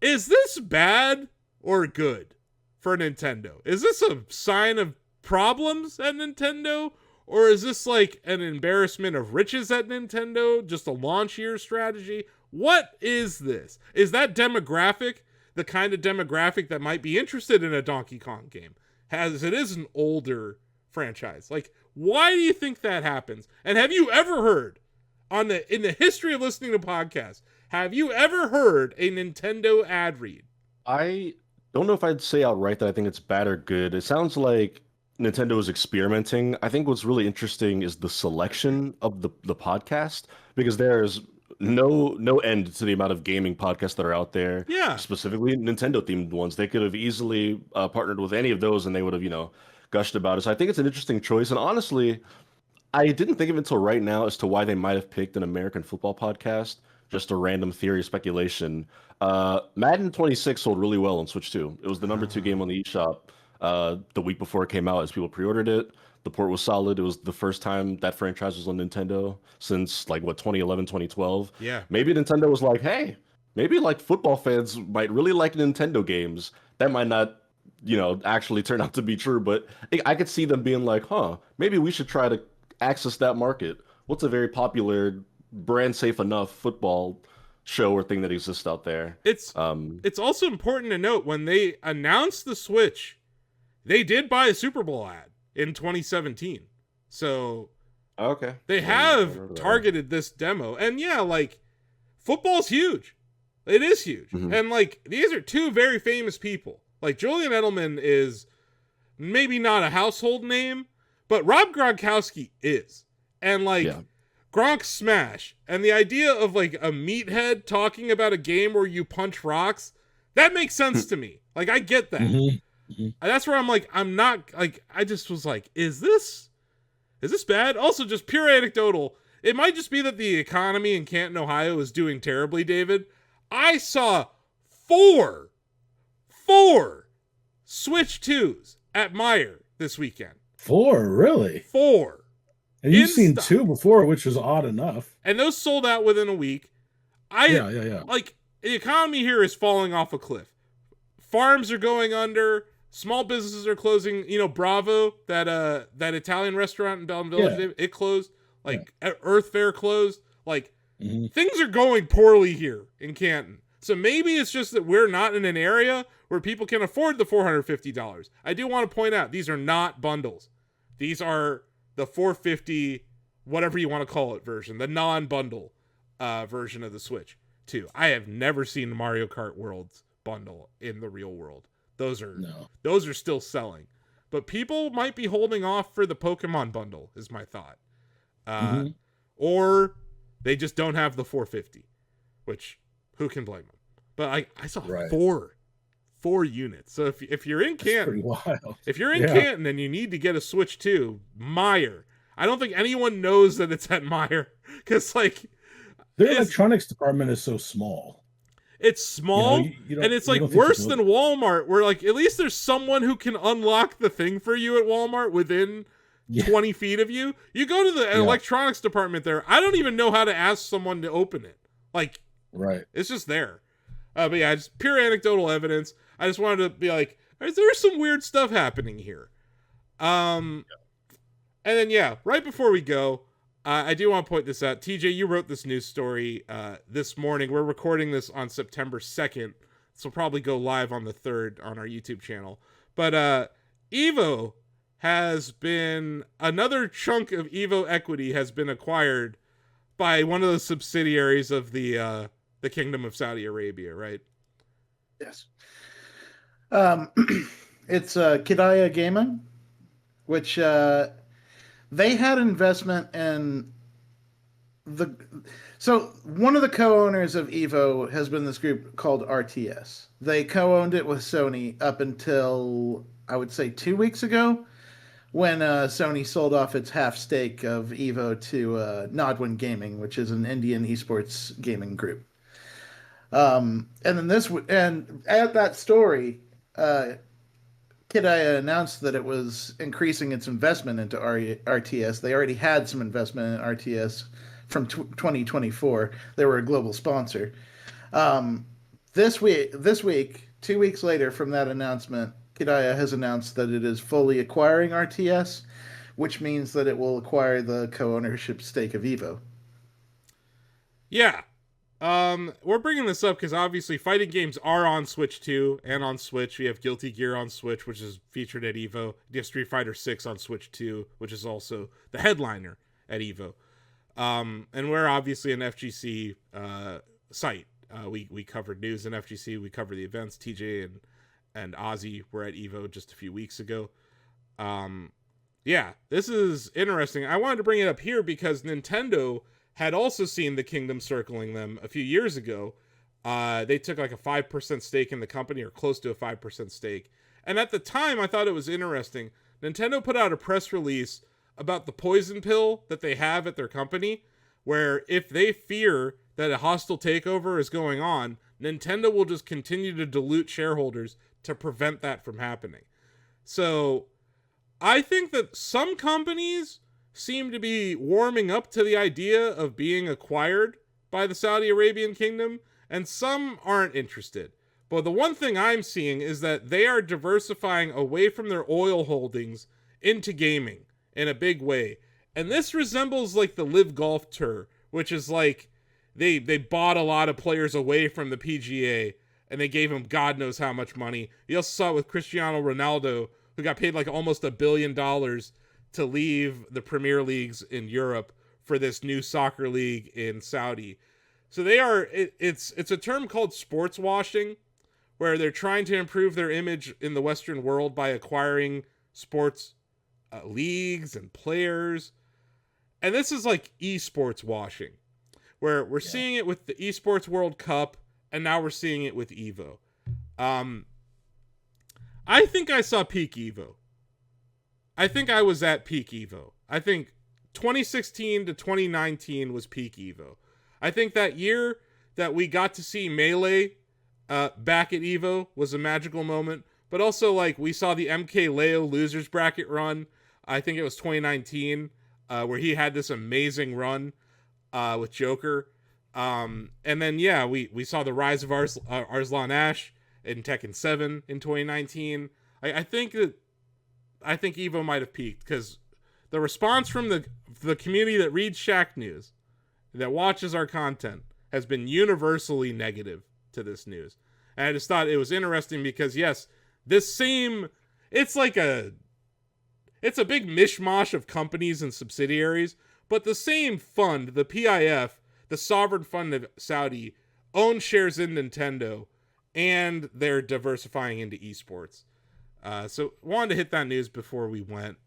[SPEAKER 1] Is this bad or good for Nintendo? Is this a sign of problems at Nintendo? Or is this like an embarrassment of riches at Nintendo? Just a launch year strategy? What is this? Is that demographic the kind of demographic that might be interested in a Donkey Kong game? As it is an older franchise. Like, why do you think that happens? And have you ever heard, in the history of listening to podcasts, have you ever heard a Nintendo ad read?
[SPEAKER 3] I don't know if I'd say outright that I think it's bad or good. It sounds like Nintendo is experimenting. I think what's really interesting is the selection of the podcast, because there's no end to the amount of gaming podcasts that are out there.
[SPEAKER 1] Yeah.
[SPEAKER 3] Specifically Nintendo themed ones. They could have easily partnered with any of those and they would have, gushed about it. So I think it's an interesting choice. And honestly, I didn't think of it until right now as to why they might have picked an American football podcast. Just a random theory speculation. Madden 26 sold really well on Switch 2. It was the number 2 game on the eShop the week before it came out as people pre-ordered it. The port was solid. It was the first time that franchise was on Nintendo since 2011, 2012.
[SPEAKER 1] Yeah.
[SPEAKER 3] Maybe Nintendo was like, hey, maybe football fans might really like Nintendo games. That might not, actually turn out to be true, but I could see them being like, maybe we should try to access that market. What's a very popular, brand safe enough football show or thing that exists out there?
[SPEAKER 1] It's also important to note when they announced the Switch, they did buy a Super Bowl ad in 2017. So
[SPEAKER 3] okay,
[SPEAKER 1] they have targeted this demo. And football's huge. It is huge. Mm-hmm. And these are two very famous people. Julian Edelman is maybe not a household name, but Rob Gronkowski is. And Gronk smash. And the idea of a meathead talking about a game where you punch rocks, that makes sense to me. I get that. Mm-hmm. Mm-hmm. That's where I'm not I just was like, is this bad? Also, just pure anecdotal, it might just be that the economy in Canton, Ohio is doing terribly, David. I saw four Switch 2s at Meijer this weekend.
[SPEAKER 2] 4, really?
[SPEAKER 1] 4.
[SPEAKER 2] And you've seen 2 before, which was odd enough.
[SPEAKER 1] And those sold out within a week.
[SPEAKER 2] Yeah.
[SPEAKER 1] The economy here is falling off a cliff. Farms are going under. Small businesses are closing. Bravo, that Italian restaurant in Belton Village, it closed. Earth Fair closed. Things are going poorly here in Canton. So maybe it's just that we're not in an area where people can afford the $450. I do want to point out, these are not bundles. These are the $450, whatever you want to call it, version, the non-bundle version of the Switch. 2. I have never seen the Mario Kart Worlds bundle in the real world. Those are still selling. But people might be holding off for the Pokemon bundle, is my thought. Or they just don't have the 450, which who can blame them? But I saw four units. So if you're in Canton, if you're in Canton and you need to get a Switch 2, Meyer. I don't think anyone knows that it's at Meyer because like
[SPEAKER 2] their electronics department is so small.
[SPEAKER 1] It's small, and it's like worse than Walmart, where like at least there's someone who can unlock the thing for you at Walmart within 20 feet of you. You go to the electronics department there. I don't even know how to ask someone to open it. Like, it's just there. But yeah, it's pure anecdotal evidence. I just wanted to be like, there's some weird stuff happening here. And then right before we go, I do want to point this out. TJ, you wrote this news story this morning. We're recording this on September 2nd, so probably go live on the 3rd on our YouTube channel. But EVO has been, another chunk of EVO equity has been acquired by one of the subsidiaries of the Kingdom of Saudi Arabia, right?
[SPEAKER 5] Yes. It's Qiddiya Gaming, which they had investment in so one of the co-owners of EVO has been this group called RTS. They co-owned it with Sony up until, I would say, 2 weeks ago, when Sony sold off its half stake of EVO to Nodwin Gaming, which is an Indian esports gaming group. And at that story, Qiddiya announced that it was increasing its investment into RTS. They already had some investment in RTS from 2024. They were a global sponsor. This week, 2 weeks later from that announcement, Qiddiya has announced that it is fully acquiring RTS, which means that it will acquire the co-ownership stake of EVO.
[SPEAKER 1] Yeah. We're bringing this up because obviously fighting games are on Switch 2 and on Switch. We have Guilty Gear on Switch, which is featured at EVO. We have Street Fighter 6 on Switch 2, which is also the headliner at EVO. And we're obviously an FGC site. We covered news in FGC. We cover the events. TJ and Ozzy were at EVO just a few weeks ago. This is interesting. I wanted to bring it up here because Nintendo had also seen the kingdom circling them a few years ago. They took like a 5% stake in the company, or close to a 5% stake. And at the time, I thought it was interesting. Nintendo put out a press release about the poison pill that they have at their company, where if they fear that a hostile takeover is going on, Nintendo will just continue to dilute shareholders to prevent that from happening. So I think that some companies seem to be warming up to the idea of being acquired by the Saudi Arabian kingdom, and some aren't interested. But the one thing I'm seeing is that they are diversifying away from their oil holdings into gaming in a big way. And this resembles like the Live Golf Tour, which is like they bought a lot of players away from the PGA and they gave them God knows how much money. You also saw it with Cristiano Ronaldo, who got paid like almost $1 billion to leave the Premier Leagues in Europe for this new soccer league in Saudi. So it's a term called sports washing, where they're trying to improve their image in the Western world by acquiring sports leagues and players. And this is like esports washing, where we're seeing it with the esports World Cup, and now we're seeing it with EVO. I think I saw peak EVO. I think I was at peak EVO. I think 2016 to 2019 was peak EVO. I think that year that we got to see Melee back at EVO was a magical moment. But also, like, we saw the MK Leo losers bracket run. I think it was 2019, where he had this amazing run with Joker. And then, we saw the rise of Arslan Ash in Tekken 7 in 2019. I think EVO might have peaked because the response from the community that reads Shacknews, that watches our content, has been universally negative to this news. And I just thought it was interesting because, yes, it's a big mishmash of companies and subsidiaries, but the same fund, the PIF, the Sovereign Fund of Saudi, own shares in Nintendo, and they're diversifying into esports. So wanted to hit that news before we went.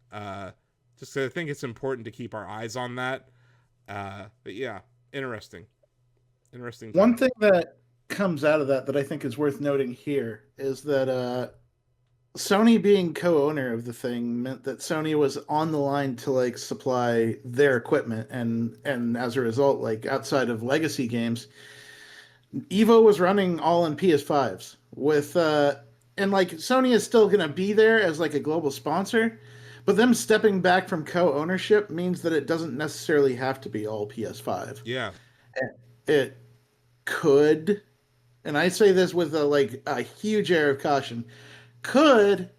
[SPEAKER 1] Just 'cause I think it's important to keep our eyes on that. But yeah, interesting.
[SPEAKER 5] One thing that comes out of that I think is worth noting here is that Sony being co-owner of the thing meant that Sony was on the line to like supply their equipment, and as a result, like outside of legacy games, EVO was running all on PS5s with and like Sony is still going to be there as like a global sponsor, but them stepping back from co-ownership means that it doesn't necessarily have to be all PS5.
[SPEAKER 1] Yeah.
[SPEAKER 5] It could, and I say this with a huge air of caution, could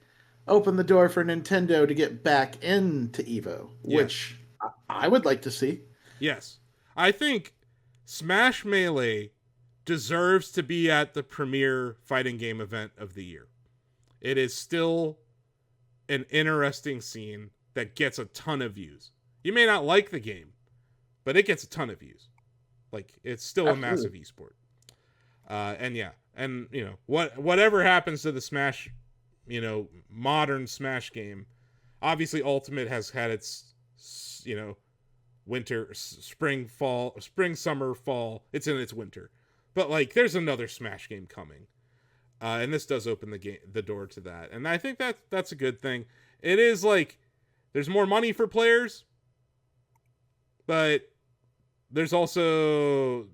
[SPEAKER 5] open the door for Nintendo to get back into EVO, which I would like to see.
[SPEAKER 1] Yes. I think Smash Melee deserves to be at the premier fighting game event of the year. It is still an interesting scene that gets a ton of views. You may not like the game, but it gets a ton of views. Like, it's still a massive esport. And yeah, and you know, whatever happens to the Smash, you know, modern Smash game, obviously Ultimate has had its, you know, winter, spring, summer, fall. It's in its winter. But like, there's another Smash game coming. And this does open the door to that. And I think that's a good thing. It is like, there's more money for players, but there's also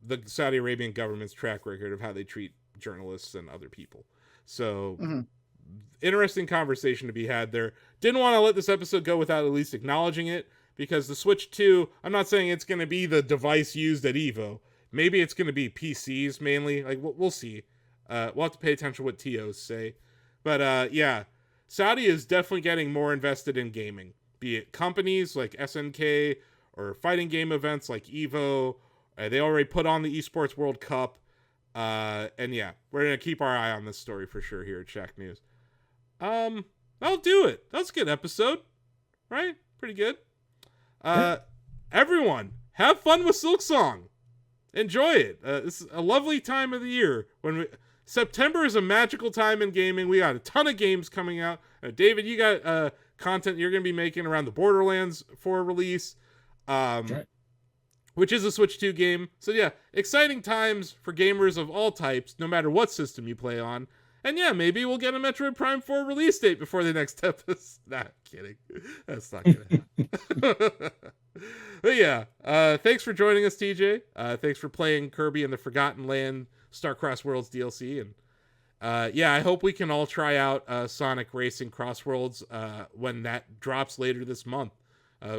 [SPEAKER 1] the Saudi Arabian government's track record of how they treat journalists and other people. So, interesting conversation to be had there. Didn't want to let this episode go without at least acknowledging it, because the Switch 2, I'm not saying it's going to be the device used at EVO. Maybe it's going to be PCs mainly. Like, we'll see. We'll have to pay attention to what TOs say. But yeah, Saudi is definitely getting more invested in gaming, be it companies like SNK or fighting game events like EVO. They already put on the Esports World Cup. And yeah, we're going to keep our eye on this story for sure here at Shacknews. That'll do it. That's a good episode, right? Pretty good. Everyone, have fun with Silksong. Enjoy it. This is a lovely time of the year. September is a magical time in gaming. We got a ton of games coming out. David, you got content you're going to be making around the Borderlands 4 release, right, which is a Switch 2 game. So yeah, exciting times for gamers of all types, no matter what system you play on. And yeah, maybe we'll get a Metroid Prime 4 release date before the next episode. Nah, kidding. That's not going to happen. But yeah, thanks for joining us, TJ. Thanks for playing Kirby and the Forgotten Land Star CrossWorlds DLC. And yeah, I hope we can all try out Sonic Racing CrossWorlds when that drops later this month.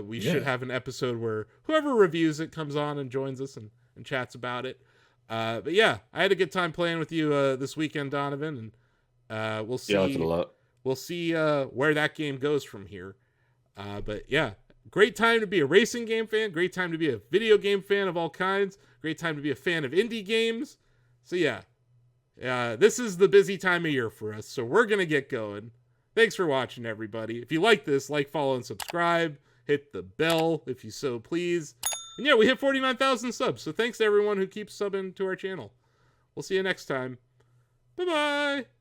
[SPEAKER 1] We should have an episode where whoever reviews it comes on and joins us and chats about it. But yeah, I had a good time playing with you this weekend, Donovan, and we'll see. Yeah, that's a lot. We'll see where that game goes from here. But yeah, great time to be a racing game fan. Great time to be a video game fan of all kinds. Great time to be a fan of indie games. So yeah, this is the busy time of year for us. So we're gonna get going. Thanks for watching, everybody. If you like this, like, follow, and subscribe. Hit the bell if you so please. And yeah, we hit 49,000 subs, so thanks to everyone who keeps subbing to our channel. We'll see you next time. Bye-bye!